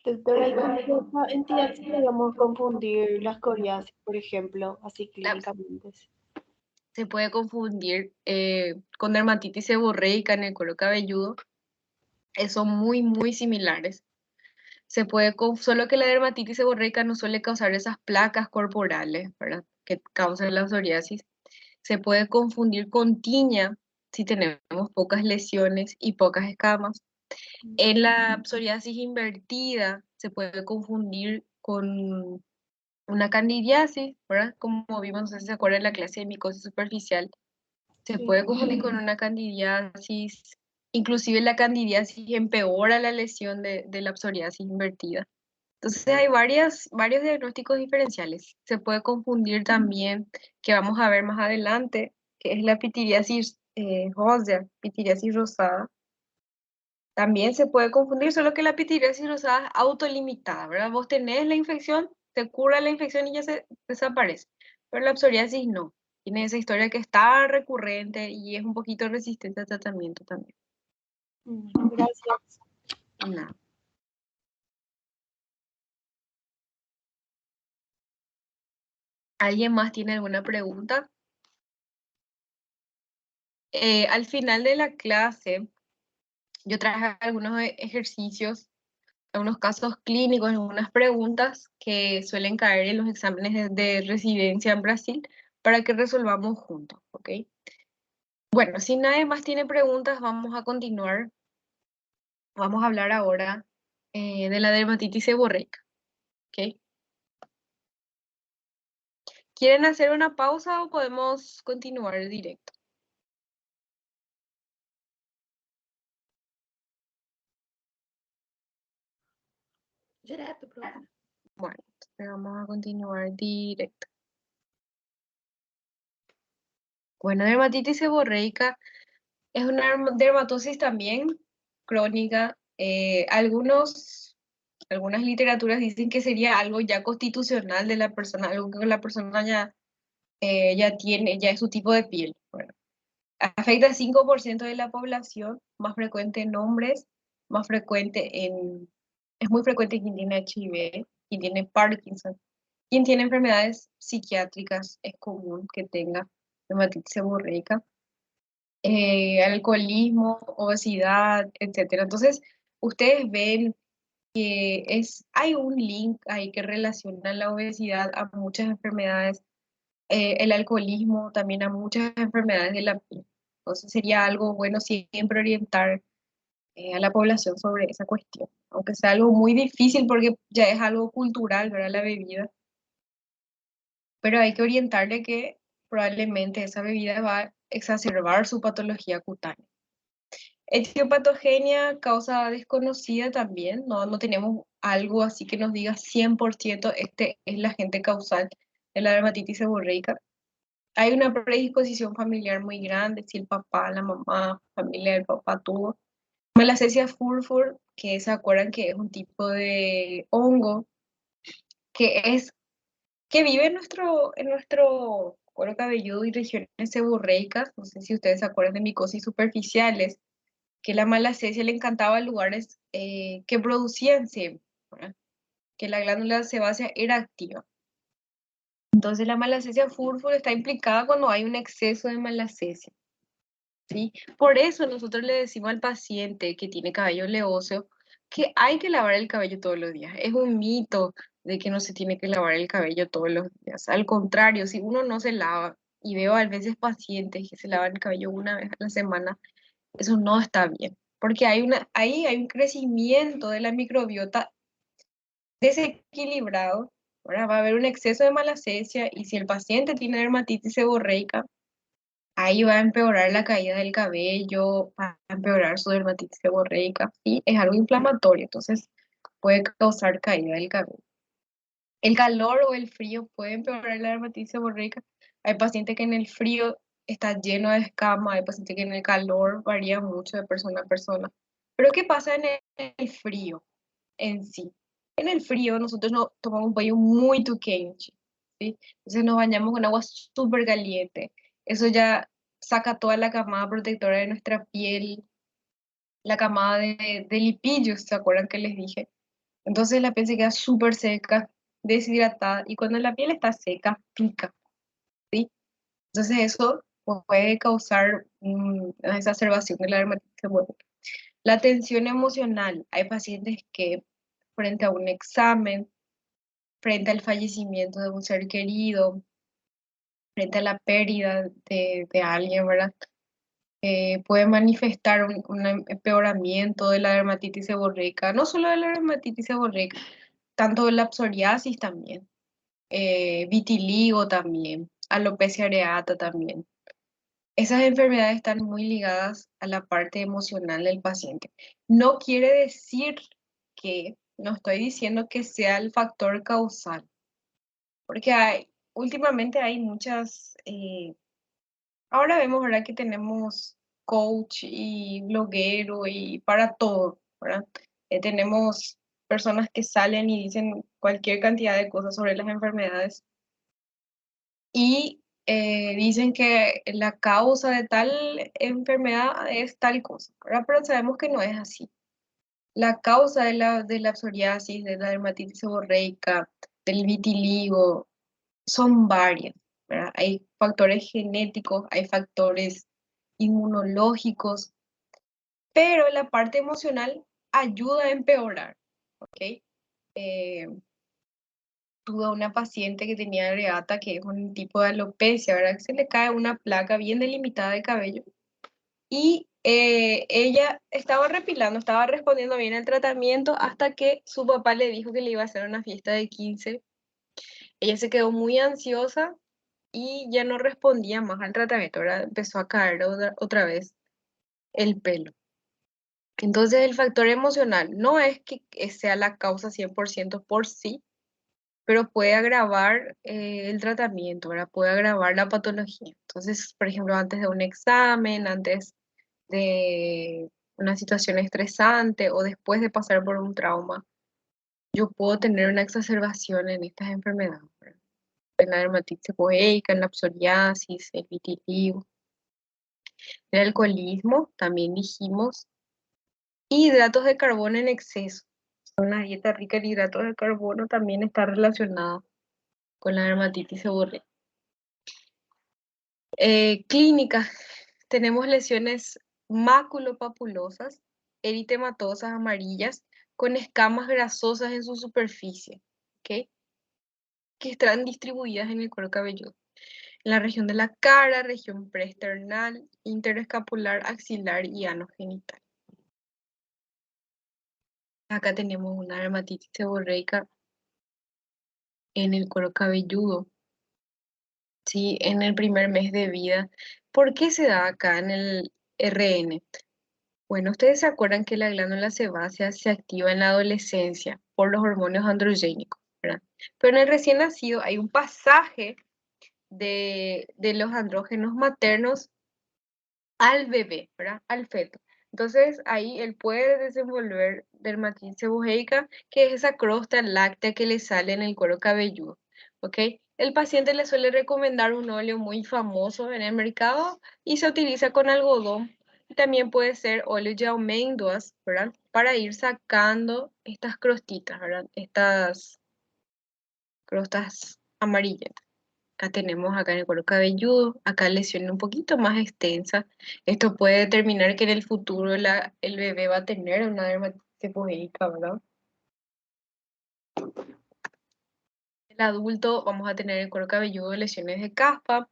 Doctora, ¿y con qué otra entidad podríamos confundir las psoriasis, por ejemplo, así La- clínicamente? Se puede confundir con dermatitis seborreica en el cuero cabelludo, son muy, muy similares. Solo que la dermatitis seborreica no suele causar esas placas corporales, ¿verdad? Que causan la psoriasis. Se puede confundir con tiña si tenemos pocas lesiones y pocas escamas. En la psoriasis invertida se puede confundir con una candidiasis, ¿verdad? Como vimos, no sé si se acuerdan en la clase de micosis superficial. Se Sí. puede confundir con una candidiasis. Inclusive la candidiasis empeora la lesión de la psoriasis invertida. Entonces hay varios diagnósticos diferenciales. Se puede confundir también, que vamos a ver más adelante, que es la pitiriasis rosea, pitiriasis rosada. También se puede confundir, solo que la pitiriasis rosada es autolimitada, ¿verdad? Vos tenés la infección, te cura la infección y ya se desaparece. Pero la psoriasis no. Tiene esa historia que es tan recurrente y es un poquito resistente al tratamiento también. Gracias. Nada. ¿Alguien más tiene alguna pregunta? Al final de la clase, yo traje algunos ejercicios, algunos casos clínicos, algunas preguntas que suelen caer en los exámenes de residencia en Brasil para que resolvamos juntos, ¿ok? Bueno, si nadie más tiene preguntas, vamos a continuar. Vamos a hablar ahora de la dermatitis seborreica, ¿ok? ¿Quieren hacer una pausa o podemos continuar directo? Direto, profe. Bueno, entonces vamos a continuar directo. Bueno, dermatitis seborreica es una dermatosis también crónica. Algunas literaturas dicen que sería algo ya constitucional de la persona, algo que la persona ya tiene, ya es su tipo de piel. Bueno, afecta al 5% de la población, más frecuente en hombres, más frecuente es muy frecuente en quien tiene HIV, quien tiene Parkinson, quien tiene enfermedades psiquiátricas, es común que tenga dermatitis seborreica, alcoholismo, obesidad, etcétera. Entonces, ustedes ven que hay un link ahí que relaciona la obesidad a muchas enfermedades, el alcoholismo también a muchas enfermedades de la piel. Entonces, sería algo bueno siempre orientar a la población sobre esa cuestión, aunque sea algo muy difícil porque ya es algo cultural, ¿verdad? La bebida, pero hay que orientarle que probablemente esa bebida va a exacerbar su patología cutánea. Etiopatogenia, causa desconocida también, no tenemos algo así que nos diga 100% este es la agente causal de la dermatitis seborreica. hay una predisposición familiar muy grande, si el papá, la mamá, familia del papá tuvo. Malacesia furfur, que se acuerdan que es un tipo de hongo que es que vive en nuestro cuero cabelludo y regiones seborreicas. No sé si ustedes se acuerdan de micosis superficiales, que la malacesia le encantaba lugares que producían sebo, ¿verdad? Que la glándula sebácea era activa. Entonces la malacesia furfur está implicada cuando hay un exceso de malacesia, ¿sí? Por eso nosotros le decimos al paciente que tiene cabello oleoso que hay que lavar el cabello todos los días. Es un mito de que no se tiene que lavar el cabello todos los días. Al contrario, si uno no se lava, y veo a veces pacientes que se lavan el cabello una vez a la semana, eso no está bien, porque ahí hay un crecimiento de la microbiota desequilibrado. Ahora va a haber un exceso de malacesia y si el paciente tiene dermatitis seborreica, ahí va a empeorar la caída del cabello, va a empeorar su dermatitis seborreica y es algo inflamatorio, entonces puede causar caída del cabello. El calor o el frío puede empeorar la dermatitis seborreica. Hay pacientes que en el frío está lleno de escamas, hay pacientes que en el calor varía mucho de persona a persona. Pero ¿qué pasa en el frío en sí? En el frío nosotros no tomamos un baño muy quente, ¿sí? Entonces nos bañamos con agua súper caliente. Eso ya saca toda la camada protectora de nuestra piel, la camada de lipillos, ¿se acuerdan que les dije? Entonces la piel se queda súper seca, deshidratada, y cuando la piel está seca, pica, ¿sí? Entonces eso puede causar una exacerbación de la dermatitis seborreica. La tensión emocional. Hay pacientes que frente a un examen, frente al fallecimiento de un ser querido, frente a la pérdida de alguien, ¿verdad? Puede manifestar un empeoramiento de la dermatitis seborreica, no solo de la dermatitis seborreica, tanto de la psoriasis también, vitiligo también, alopecia areata también. Esas enfermedades están muy ligadas a la parte emocional del paciente. No quiere decir que, no estoy diciendo que sea el factor causal, porque últimamente hay muchas, ahora vemos, ¿verdad? Que tenemos coach y bloguero y para todo, ¿verdad? Tenemos personas que salen y dicen cualquier cantidad de cosas sobre las enfermedades y dicen que la causa de tal enfermedad es tal cosa, ¿verdad? Pero sabemos que no es así. La causa de la psoriasis, de la dermatitis seborreica, del vitiligo, son varias, ¿verdad? Hay factores genéticos, hay factores inmunológicos, pero la parte emocional ayuda a empeorar, ¿ok? Eh, Tuve una paciente que tenía areata, que es un tipo de alopecia, ¿verdad? Que se le cae una placa bien delimitada de cabello. Y ella estaba repilando, estaba respondiendo bien al tratamiento hasta que su papá le dijo que le iba a hacer una fiesta de 15. Ella se quedó muy ansiosa y ya no respondía más al tratamiento, ahora empezó a caer otra vez el pelo. Entonces el factor emocional no es que sea la causa 100% por sí, pero puede agravar el tratamiento, ¿verdad? Puede agravar la patología. Entonces, por ejemplo, antes de un examen, antes de una situación estresante o después de pasar por un trauma, yo puedo tener una exacerbación en estas enfermedades, ¿verdad? En la dermatitis seborreica, en la psoriasis, el vitiligo, el alcoholismo, también dijimos, y hidratos de carbono en exceso. Una dieta rica en hidratos de carbono también está relacionada con la dermatitis seborreica. Clínicas, tenemos lesiones maculopapulosas, eritematosas amarillas, con escamas grasosas en su superficie, ¿ok? Que están distribuidas en el cuero cabelludo. En la región de la cara, región preesternal, interescapular, axilar y ano genital. Acá tenemos una dermatitis seborreica en el cuero cabelludo, ¿sí? En el primer mes de vida. ¿Por qué se da acá en el RN? Bueno, ustedes se acuerdan que la glándula sebácea se activa en la adolescencia por los hormonos androgénicos, ¿verdad? Pero en el recién nacido hay un pasaje de los andrógenos maternos al bebé, ¿verdad? Al feto. Entonces ahí él puede desenvolver dermatitis seborreica, que es esa crosta láctea que le sale en el cuero cabelludo, ¿ok? El paciente le suele recomendar un óleo muy famoso en el mercado y se utiliza con algodón. Y también puede ser óleo de almendras, ¿verdad? Para ir sacando estas crostitas, ¿verdad? Estas crostas amarillas. Acá tenemos acá en el cuero cabelludo, acá lesiones un poquito más extensas. Esto puede determinar que en el futuro el bebé va a tener una dermatitis seborreica, ¿verdad? El adulto vamos a tener en el cuero cabelludo lesiones de caspa,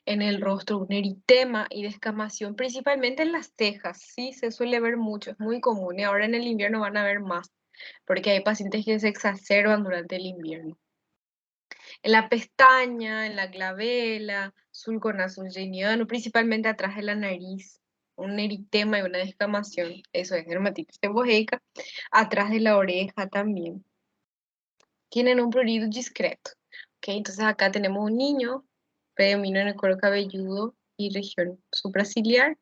en el rostro un eritema y descamación, principalmente en las cejas, sí, se suele ver mucho, es muy común y ahora en el invierno van a ver más, porque hay pacientes que se exacerban durante el invierno. En la pestaña, en la glabela, sulco nasogeniano, principalmente atrás de la nariz, un eritema y una descamación, eso es dermatitis seborreica, atrás de la oreja también. Tienen un prurido discreto, ¿ok? Entonces acá tenemos un niño, predomina en el cuero cabelludo y región supraciliar,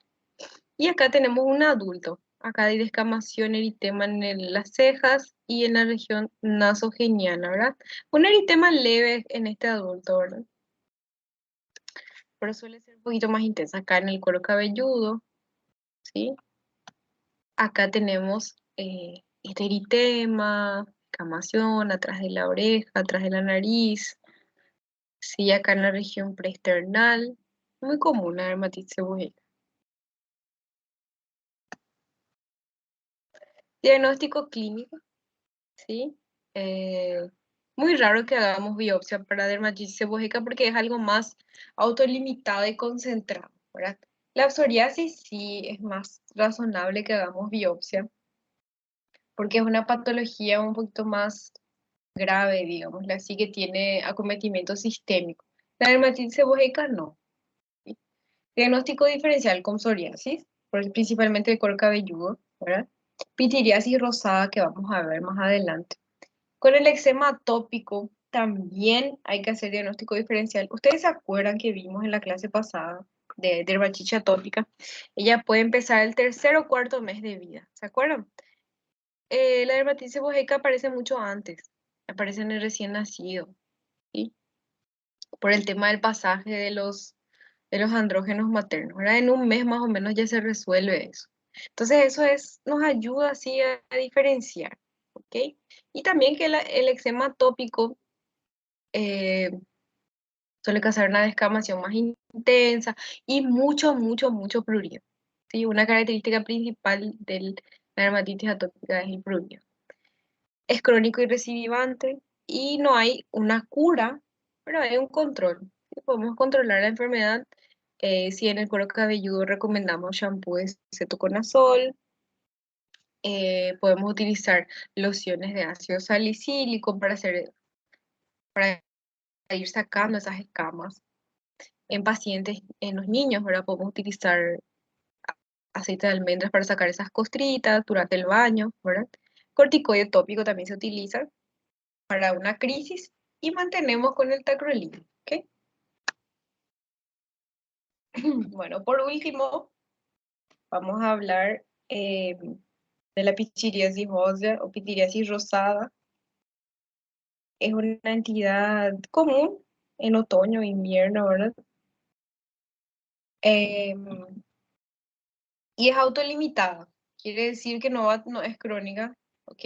y acá tenemos un adulto. Acá hay descamación, eritema en las cejas y en la región nasogeniana, ¿verdad? Un eritema leve en este adulto, ¿verdad? Pero suele ser un poquito más intensa acá en el cuero cabelludo, ¿sí? Acá tenemos este eritema, descamación atrás de la oreja, atrás de la nariz, ¿sí? Acá en la región preesternal, muy común la dermatitis seborreica. Diagnóstico clínico, ¿sí? Eh, Muy raro que hagamos biopsia para dermatitis seborreica porque es algo más autolimitado y concentrado, ¿verdad? La psoriasis sí es más razonable que hagamos biopsia porque es una patología un poquito más grave, digamos, así que tiene acometimiento sistémico. La dermatitis seborreica no. ¿Sí? Diagnóstico diferencial con psoriasis, principalmente el cuero cabelludo, ¿verdad? Pitiriasis rosada que vamos a ver más adelante. Con el eczema atópico también hay que hacer diagnóstico diferencial. ¿Ustedes se acuerdan que vimos en la clase pasada de dermatitis atópica? Ella puede empezar el tercer o cuarto mes de vida. ¿Se acuerdan? La dermatitis seborreica aparece mucho antes. Aparece en el recién nacido, ¿sí? Por el tema del pasaje de los andrógenos maternos, ¿verdad? En un mes más o menos ya se resuelve eso. Entonces nos ayuda así a diferenciar, ¿ok? Y también que el eczema tópico eh, suele causar una descamación más intensa y mucho prurito, ¿sí? Una característica principal de la dermatitis atópica es el prurito. Es crónico y recidivante y no hay una cura, pero hay un control. Podemos controlar la enfermedad si en el cuero cabelludo recomendamos shampoo de cetoconazol, podemos utilizar lociones de ácido salicílico para ir sacando esas escamas. En pacientes, en los niños, ¿verdad? Podemos utilizar aceite de almendras para sacar esas costritas durante el baño, ¿verdad? Corticoide tópico también se utiliza para una crisis y mantenemos con el tacrolimus, ¿ok? Bueno, por último, vamos a hablar de la pichiriasis ósea o pitiriasis rosada. Es una entidad común en otoño e invierno, ¿verdad? Y es autolimitada. Quiere decir que no es crónica, ¿ok?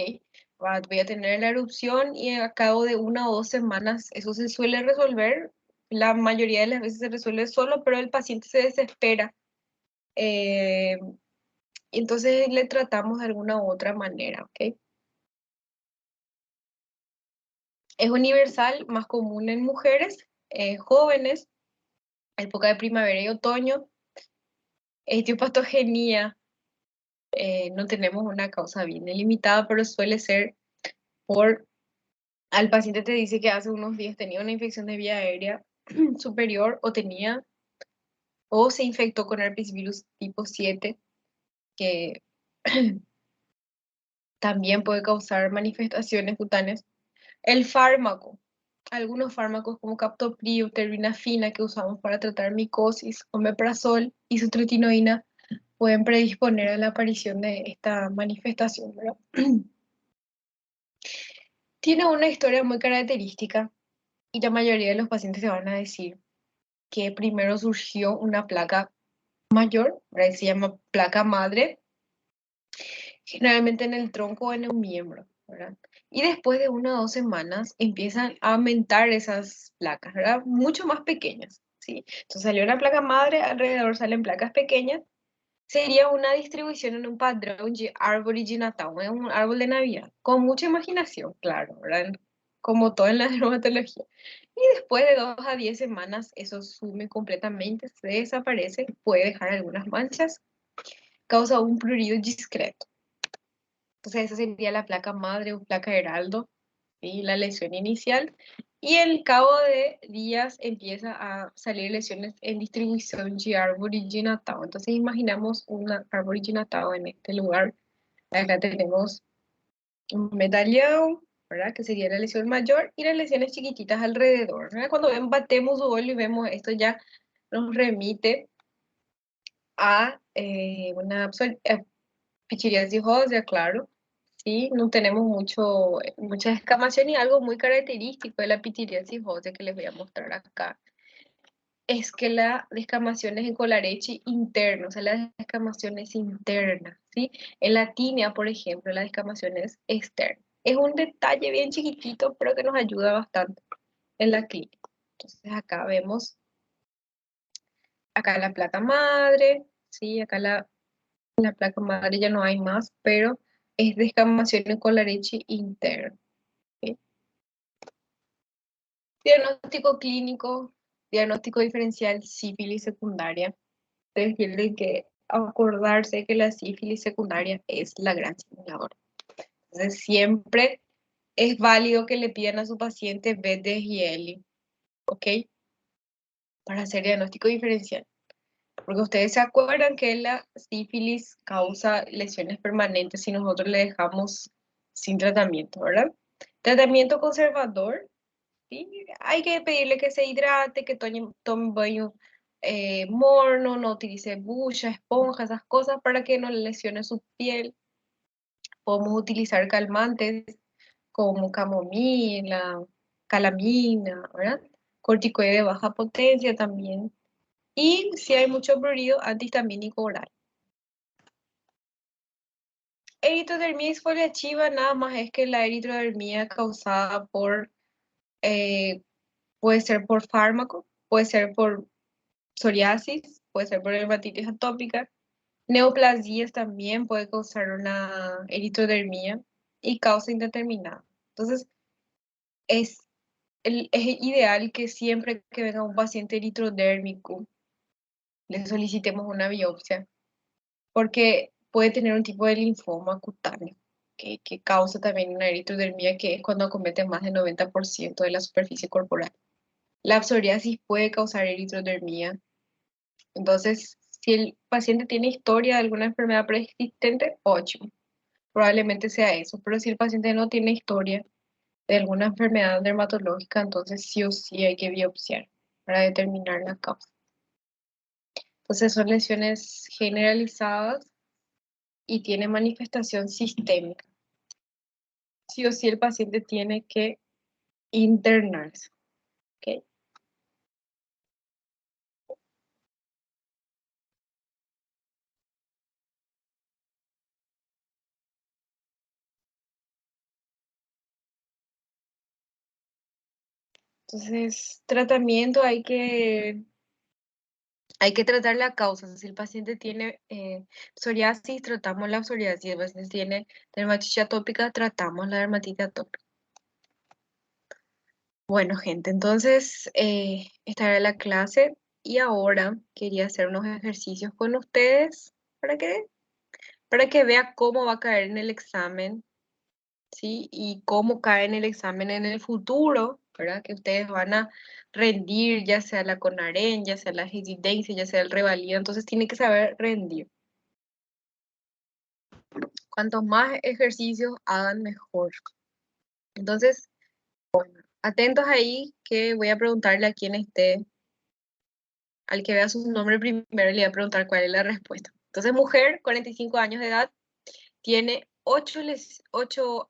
Voy a tener la erupción y a cabo de 1 o 2 semanas eso se suele resolver. La mayoría de las veces se resuelve solo, pero el paciente se desespera. eh, y entonces le tratamos de alguna u otra manera, ¿ok? Es universal, más común en mujeres jóvenes, época de primavera y otoño. Etiopatogenia, no tenemos una causa bien delimitada, pero suele ser por, al paciente te dice que hace unos días tenía una infección de vía aérea superior o se infectó con herpes virus tipo 7 que también puede causar manifestaciones cutáneas. El fármaco, Algunos fármacos como captopril, terbinafina que usamos para tratar micosis, omeprazol y sutretinoína pueden predisponer a la aparición de esta manifestación, ¿verdad? Tiene una historia muy característica y la mayoría de los pacientes te van a decir que primero surgió una placa mayor, ¿verdad? Se llama placa madre, generalmente en el tronco o en un miembro, ¿verdad? Y después de 1 o 2 semanas empiezan a aumentar esas placas, ¿verdad? Mucho más pequeñas, ¿sí? Entonces salió una placa madre, alrededor salen placas pequeñas. Sería una distribución en un padrón de árbol de Natal, es un árbol de Navidad, con mucha imaginación, claro, ¿verdad? Como todo en la dermatología. Y después de 2 a 10 semanas, eso sume completamente, se desaparece, puede dejar algunas manchas, causa un prurido discreto. Entonces, esa sería la placa madre o placa heraldo, ¿sí? La lesión inicial. Y al cabo de días empieza a salir lesiones en distribución G arboriginatao. Entonces, imaginamos una arboriginatao en este lugar. Acá tenemos un medallón, ¿verdad? Que sería la lesión mayor y las lesiones chiquititas alrededor, ¿verdad? Cuando batemos su óleo y vemos esto ya nos remite a una pichiriasis ósea, claro. Sí, no tenemos mucha descamación y algo muy característico de la pitiriasis ósea que les voy a mostrar acá es que la descamación es en colarechi interno, o sea, la descamación es interna, ¿sí? En la tinea, por ejemplo, la descamación es externa. Es un detalle bien chiquitito, pero que nos ayuda bastante en la clínica. Entonces acá vemos, acá la placa madre, ¿sí? Acá la placa madre ya no hay más, pero es descamación en colarechi interno. ¿Sí? Diagnóstico clínico, diagnóstico diferencial, sífilis secundaria. Ustedes tienen que acordarse que la sífilis secundaria es la gran simuladora. Entonces, siempre es válido que le pidan a su paciente BD y ELI, ¿ok? Para hacer diagnóstico diferencial. Porque ustedes se acuerdan que la sífilis causa lesiones permanentes si nosotros le dejamos sin tratamiento, ¿verdad? Tratamiento conservador. Sí, hay que pedirle que se hidrate, que tome baño morno, no utilice bucha, esponja, esas cosas para que no le lesione su piel. Podemos utilizar calmantes como camomila, calamina, ¿verdad? Corticoide de baja potencia también. Y si hay mucho prurido, antihistamínico oral. Eritrodermia exfoliativa nada más es que la eritrodermia causada por, eh, puede ser por fármaco, puede ser por psoriasis, puede ser por dermatitis atópica. Neoplasias también puede causar una eritrodermia y causa indeterminada. Entonces, es, es ideal que siempre que venga un paciente eritrodérmico, le solicitemos una biopsia, porque puede tener un tipo de linfoma cutáneo, que causa también una eritrodermia, que es cuando acomete más del 90% de la superficie corporal. La psoriasis puede causar eritrodermia. Entonces, si el paciente tiene historia de alguna enfermedad preexistente, 8, probablemente sea eso. Pero si el paciente no tiene historia de alguna enfermedad dermatológica, entonces sí o sí hay que biopsiar para determinar la causa. Entonces son lesiones generalizadas y tiene manifestación sistémica. Sí o sí el paciente tiene que internarse. ¿Ok? Entonces, tratamiento hay que tratar la causa. Si el paciente tiene psoriasis, tratamos la psoriasis. Si el paciente tiene dermatitis atópica, tratamos la dermatitis atópica. Bueno, gente, entonces esta era la clase y ahora quería hacer unos ejercicios con ustedes para que vea cómo va a caer en el examen, ¿sí? Y cómo cae en el examen en el futuro, ¿verdad? Que ustedes van a rendir, ya sea la CONAREN, ya sea la residencia, ya sea el revalida, entonces tienen que saber rendir. Cuantos más ejercicios hagan, mejor. Entonces, Atentos ahí que voy a preguntarle a quien esté, al que vea su nombre primero, le voy a preguntar cuál es la respuesta. Entonces, mujer, 45 años de edad, tiene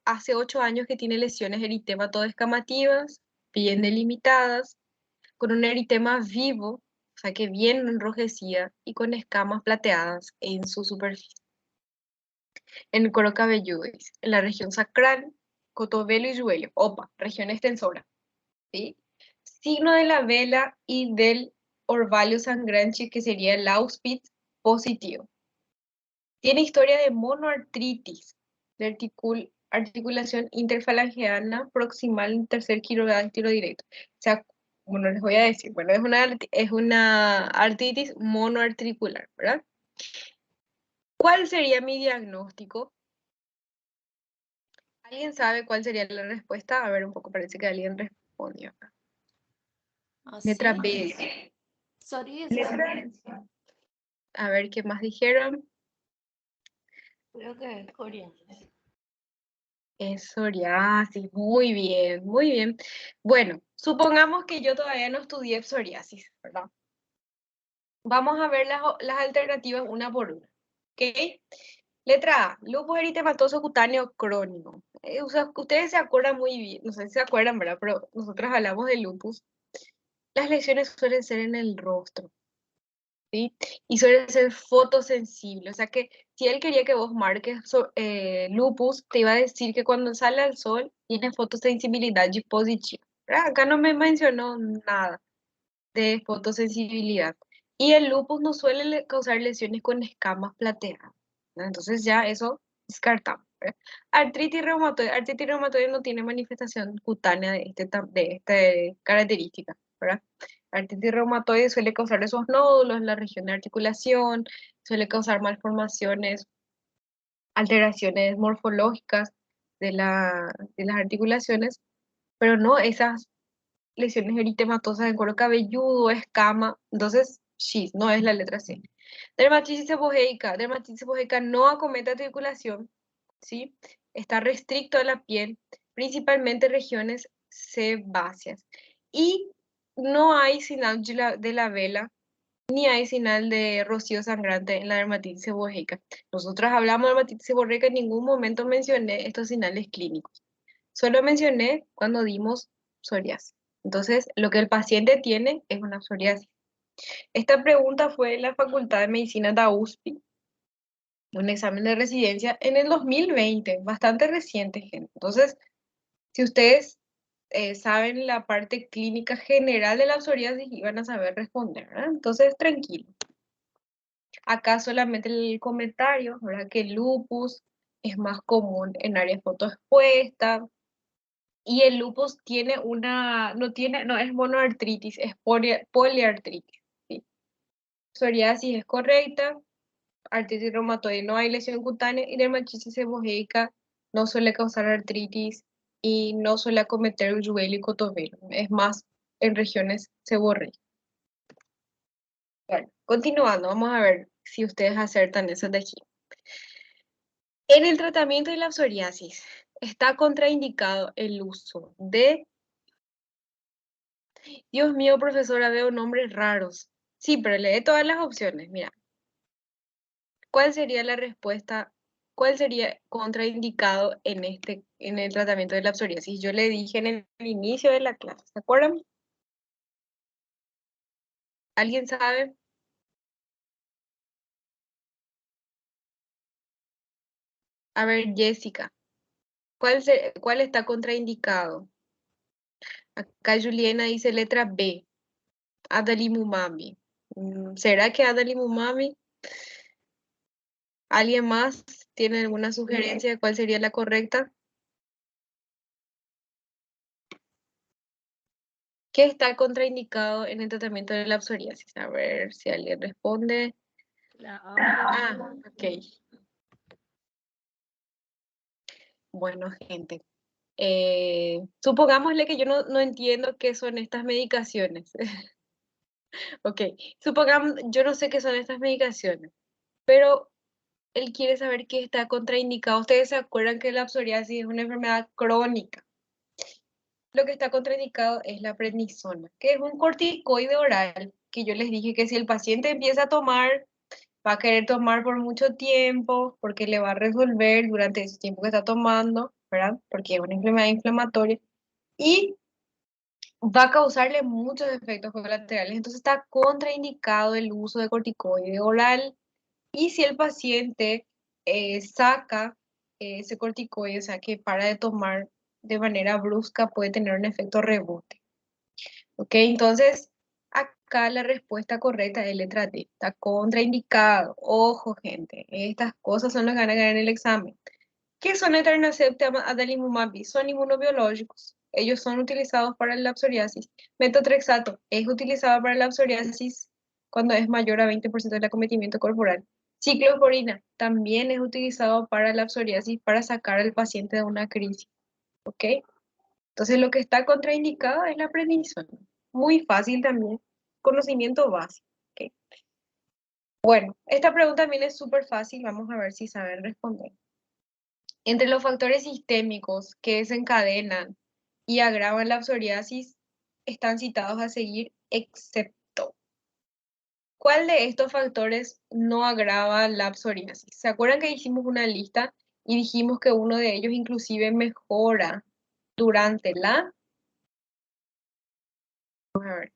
hace 8 años que tiene lesiones eritematoescamativas, bien delimitadas, con un eritema vivo, o sea que bien enrojecida y con escamas plateadas en su superficie. En el cuero cabelludo, dice, en la región sacral, cotovelo y yuello, opa, región extensora, ¿sí? Signo de la vela y del orvalio sangranchi, que sería el Auspitz positivo. Tiene historia de monoartritis, de articulación interfalangeana proximal tercer quirodactilo directo. O sea, bueno, les voy a decir, bueno, es una artritis monoarticular, ¿verdad? ¿Cuál sería mi diagnóstico? ¿Alguien sabe cuál sería la respuesta? A ver, un poco parece que alguien respondió. Letra Así, B. psoriasis. Letra. A ver, ¿qué más dijeron? Creo que es psoriasis. Es psoriasis, muy bien, muy bien. Bueno, supongamos que yo todavía no estudié psoriasis, ¿verdad? Vamos a ver las alternativas una por una. ¿Ok? Letra A, lupus eritematoso cutáneo crónico. O sea, ustedes se acuerdan muy bien, no sé si se acuerdan, ¿verdad? Pero nosotros hablamos de lupus. Las lesiones suelen ser en el rostro, ¿sí? Y suelen ser fotosensibles. O sea que si él quería que vos marques lupus, te iba a decir que cuando sale al sol tiene fotosensibilidad y positiva. ¿Verdad? Acá no me mencionó nada de fotosensibilidad. Y el lupus no suele causar lesiones con escamas plateadas, ¿no? Entonces ya eso descartamos, ¿verdad? Artritis reumatoide no tiene manifestación cutánea de esta característica, ¿verdad? Artritis reumatoide suele causar esos nódulos en la región de articulación, suele causar malformaciones, alteraciones morfológicas de las articulaciones, pero no esas lesiones eritematosas en cuero cabelludo, escama. Entonces, sí, no es la letra C. Dermatitis seborreica. Dermatitis seborreica no acomete articulación, ¿sí? Está restricto a la piel, principalmente regiones sebáceas. Y no hay señal de la vela, ni hay señal de rocío sangrante en la dermatitis seborreica. Nosotros hablamos de dermatitis seborreica, en ningún momento mencioné estos señales clínicos. Solo mencioné cuando dimos psoriasis. Entonces, lo que el paciente tiene es una psoriasis. Esta pregunta fue en la Facultad de Medicina de USP, un examen de residencia en el 2020, bastante reciente, gente. Entonces, si ustedes saben la parte clínica general de la psoriasis, iban a saber responder, ¿verdad? Entonces, tranquilo. Acá solamente el comentario, ¿verdad? Que el lupus es más común en áreas fotoexpuestas. Y el lupus no es monoartritis, es poliartritis, ¿sí? Psoriasis es correcta, artritis reumatoide no hay lesión cutánea y dermatitis seborreica no suele causar artritis y no suele acometer uyuelo y cotovelo, es más en regiones seborreicas. Bueno, continuando, vamos a ver si ustedes acertan esas de aquí. En el tratamiento de la psoriasis está contraindicado el uso de... Dios mío, profesora, veo nombres raros. Sí, pero lee todas las opciones. Mira, ¿cuál sería la respuesta? ¿Cuál sería contraindicado en el tratamiento de la psoriasis? Yo le dije en el inicio de la clase, ¿se acuerdan? ¿Alguien sabe? A ver, Jessica, ¿cuál está contraindicado? Acá Juliana dice letra B, adalimumab. ¿Será que adalimumab? ¿Alguien más tiene alguna sugerencia de cuál sería la correcta? ¿Qué está contraindicado en el tratamiento de la psoriasis? A ver si alguien responde. La A. Ok. Bueno, gente. Supongámosle que yo no entiendo qué son estas medicaciones. Ok. Supongamos, yo no sé qué son estas medicaciones, pero él quiere saber qué está contraindicado. Ustedes se acuerdan que la psoriasis es una enfermedad crónica. Lo que está contraindicado es la prednisona, que es un corticoide oral, que yo les dije que si el paciente empieza a tomar, va a querer tomar por mucho tiempo, porque le va a resolver durante ese tiempo que está tomando, ¿verdad? Porque es una enfermedad inflamatoria, y va a causarle muchos efectos colaterales. Entonces está contraindicado el uso de corticoide oral. Y si el paciente saca ese corticoide, o sea, que para de tomar de manera brusca, puede tener un efecto rebote. ¿Ok? Entonces, acá la respuesta correcta es letra D. Está contraindicado. Ojo, gente. Estas cosas son las que van a ganar en el examen. ¿Qué son etanercept adalimumab? Son inmunobiológicos. Ellos son utilizados para la psoriasis. Metotrexato es utilizado para la psoriasis cuando es mayor a 20% del acometimiento corporal. Ciclosporina también es utilizado para la psoriasis para sacar al paciente de una crisis. ¿Ok? Entonces lo que está contraindicado es la prednisona. Muy fácil también. Conocimiento básico. ¿Ok? Bueno, esta pregunta también es súper fácil. Vamos a ver si saben responder. Entre los factores sistémicos que desencadenan y agravan la psoriasis están citados a seguir, excepto. ¿Cuál de estos factores no agrava la psoriasis? ¿Se acuerdan que hicimos una lista y dijimos que uno de ellos inclusive mejora durante la... Vamos a ver.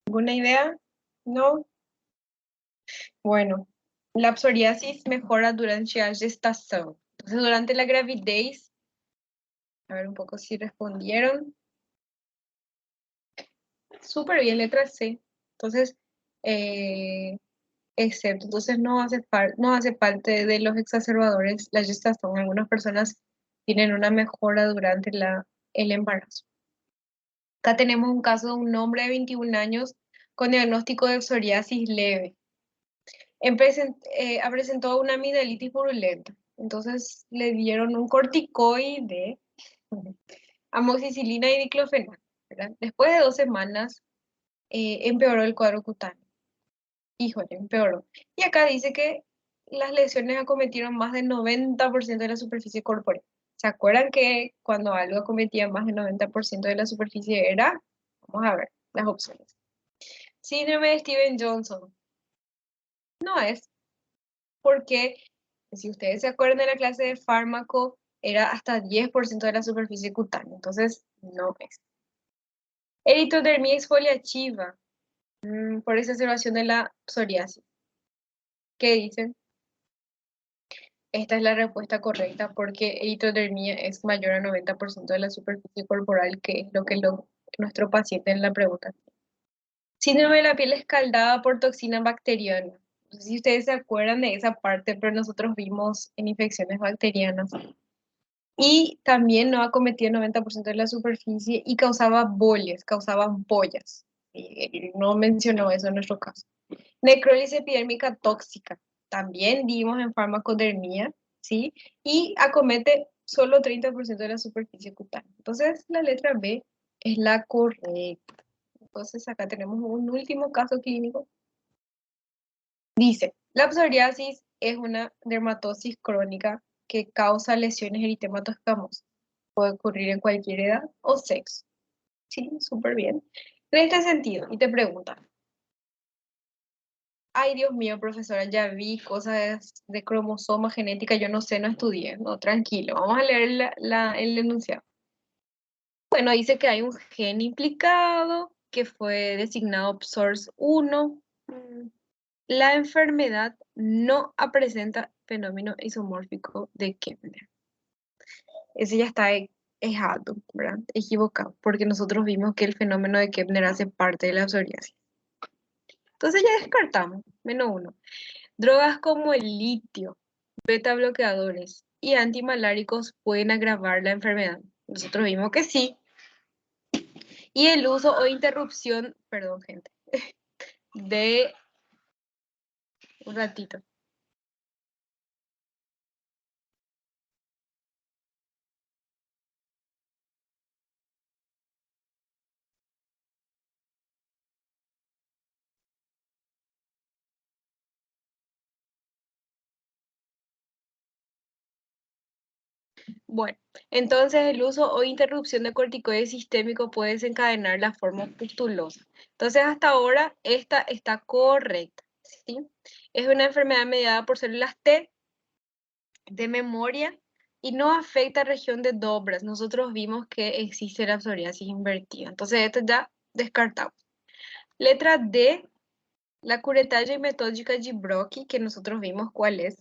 ¿Alguna idea? ¿No? Bueno, la psoriasis mejora durante la gestación. Entonces, durante la gravidez, a ver un poco si respondieron. Súper bien, letra C. Entonces, eh, excepto, entonces no hace parte de los exacerbadores la gestación. Algunas personas tienen una mejora durante el embarazo. Acá tenemos un caso de un hombre de 21 años con diagnóstico de psoriasis leve. Presentó una amigdalitis purulenta. Entonces le dieron un corticoide, amoxicilina y diclofenac, ¿verdad? Después de 2 semanas empeoró el cuadro cutáneo. Híjole, empeoró. Y acá dice que las lesiones acometieron más del 90% de la superficie corporal. ¿Se acuerdan que cuando algo acometía más del 90% de la superficie era? Vamos a ver las opciones. Síndrome de Steven Johnson. No es, porque si ustedes se acuerdan de la clase de fármaco, era hasta 10% de la superficie cutánea. Entonces, no es. Eritrodermia exfoliativa, por exacerbación de la psoriasis. ¿Qué dicen? Esta es la respuesta correcta porque eritrodermia es mayor a 90% de la superficie corporal, que es lo que nuestro paciente en la pregunta. Síndrome de la piel escaldada por toxina bacteriana. No sé si ustedes se acuerdan de esa parte, pero nosotros vimos en infecciones bacterianas. Y también no acometía el 90% de la superficie y causaba bollas, causaba ampollas. Él no mencionó eso en nuestro caso. Necrólisis epidérmica tóxica. También dimos en farmacodermia, ¿sí? Y acomete solo 30% de la superficie cutánea. Entonces, la letra B es la correcta. Entonces, acá tenemos un último caso clínico. Dice, la psoriasis es una dermatosis crónica que causa lesiones eritemato-escamosas. Puede ocurrir en cualquier edad o sexo. Sí, súper bien. En este sentido, y te pregunta, ay, Dios mío, profesora, ya vi cosas de cromosoma genética, yo no sé, no estudié, no, tranquilo, vamos a leer el enunciado. Bueno, dice que hay un gen implicado que fue designado PSORS1. La enfermedad no presenta fenómeno isomórfico de Kepler. Ese ya está errado, ¿verdad? Equivocado, porque nosotros vimos que el fenómeno de Kepler hace parte de la psoriasis. Entonces ya descartamos, -1. Drogas como el litio, beta bloqueadores y antimaláricos pueden agravar la enfermedad. Nosotros vimos que sí. Y el uso o interrupción, perdón, gente, de un ratito. Bueno, entonces el uso o interrupción de corticoides sistémicos puede desencadenar la forma pustulosa. Entonces hasta ahora esta está correcta, ¿sí? Es una enfermedad mediada por células T de memoria y no afecta a región de Dobras. Nosotros vimos que existe la psoriasis invertida. Entonces esto ya descartamos. Letra D, la curetalla metódica Gibroki, que nosotros vimos cuál es,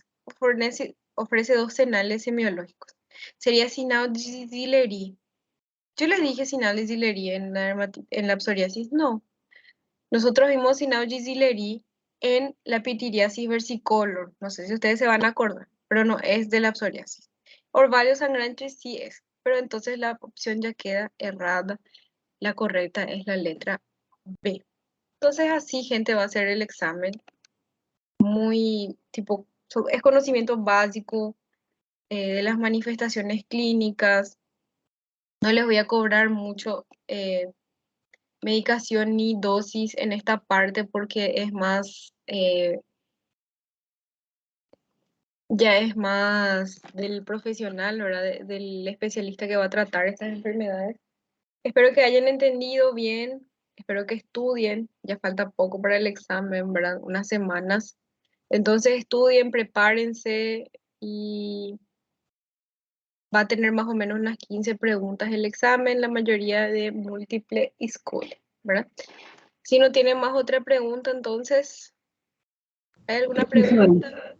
ofrece dos cenales semiológicos. Sería Sinaud-Zilleri. Yo les dije Sinaud-Zilleri en la psoriasis. No. Nosotros vimos Sinaud-Zilleri en la pitiriasis versicolor. No sé si ustedes se van a acordar, pero no es de la psoriasis. Orvalio sangrante sí es, pero entonces la opción ya queda errada. La correcta es la letra B. Entonces así, gente, va a hacer el examen muy tipo, es conocimiento básico de las manifestaciones clínicas. No les voy a cobrar mucho medicación ni dosis en esta parte porque es más, ya es más del profesional, ¿verdad? Del especialista que va a tratar estas enfermedades. Espero que hayan entendido bien, espero que estudien, ya falta poco para el examen, ¿verdad? Unas semanas. Entonces estudien, prepárense y va a tener más o menos unas 15 preguntas el examen, la mayoría de múltiple school, ¿verdad? Si no tienen más otra pregunta, entonces, ¿hay alguna Profesor, pregunta?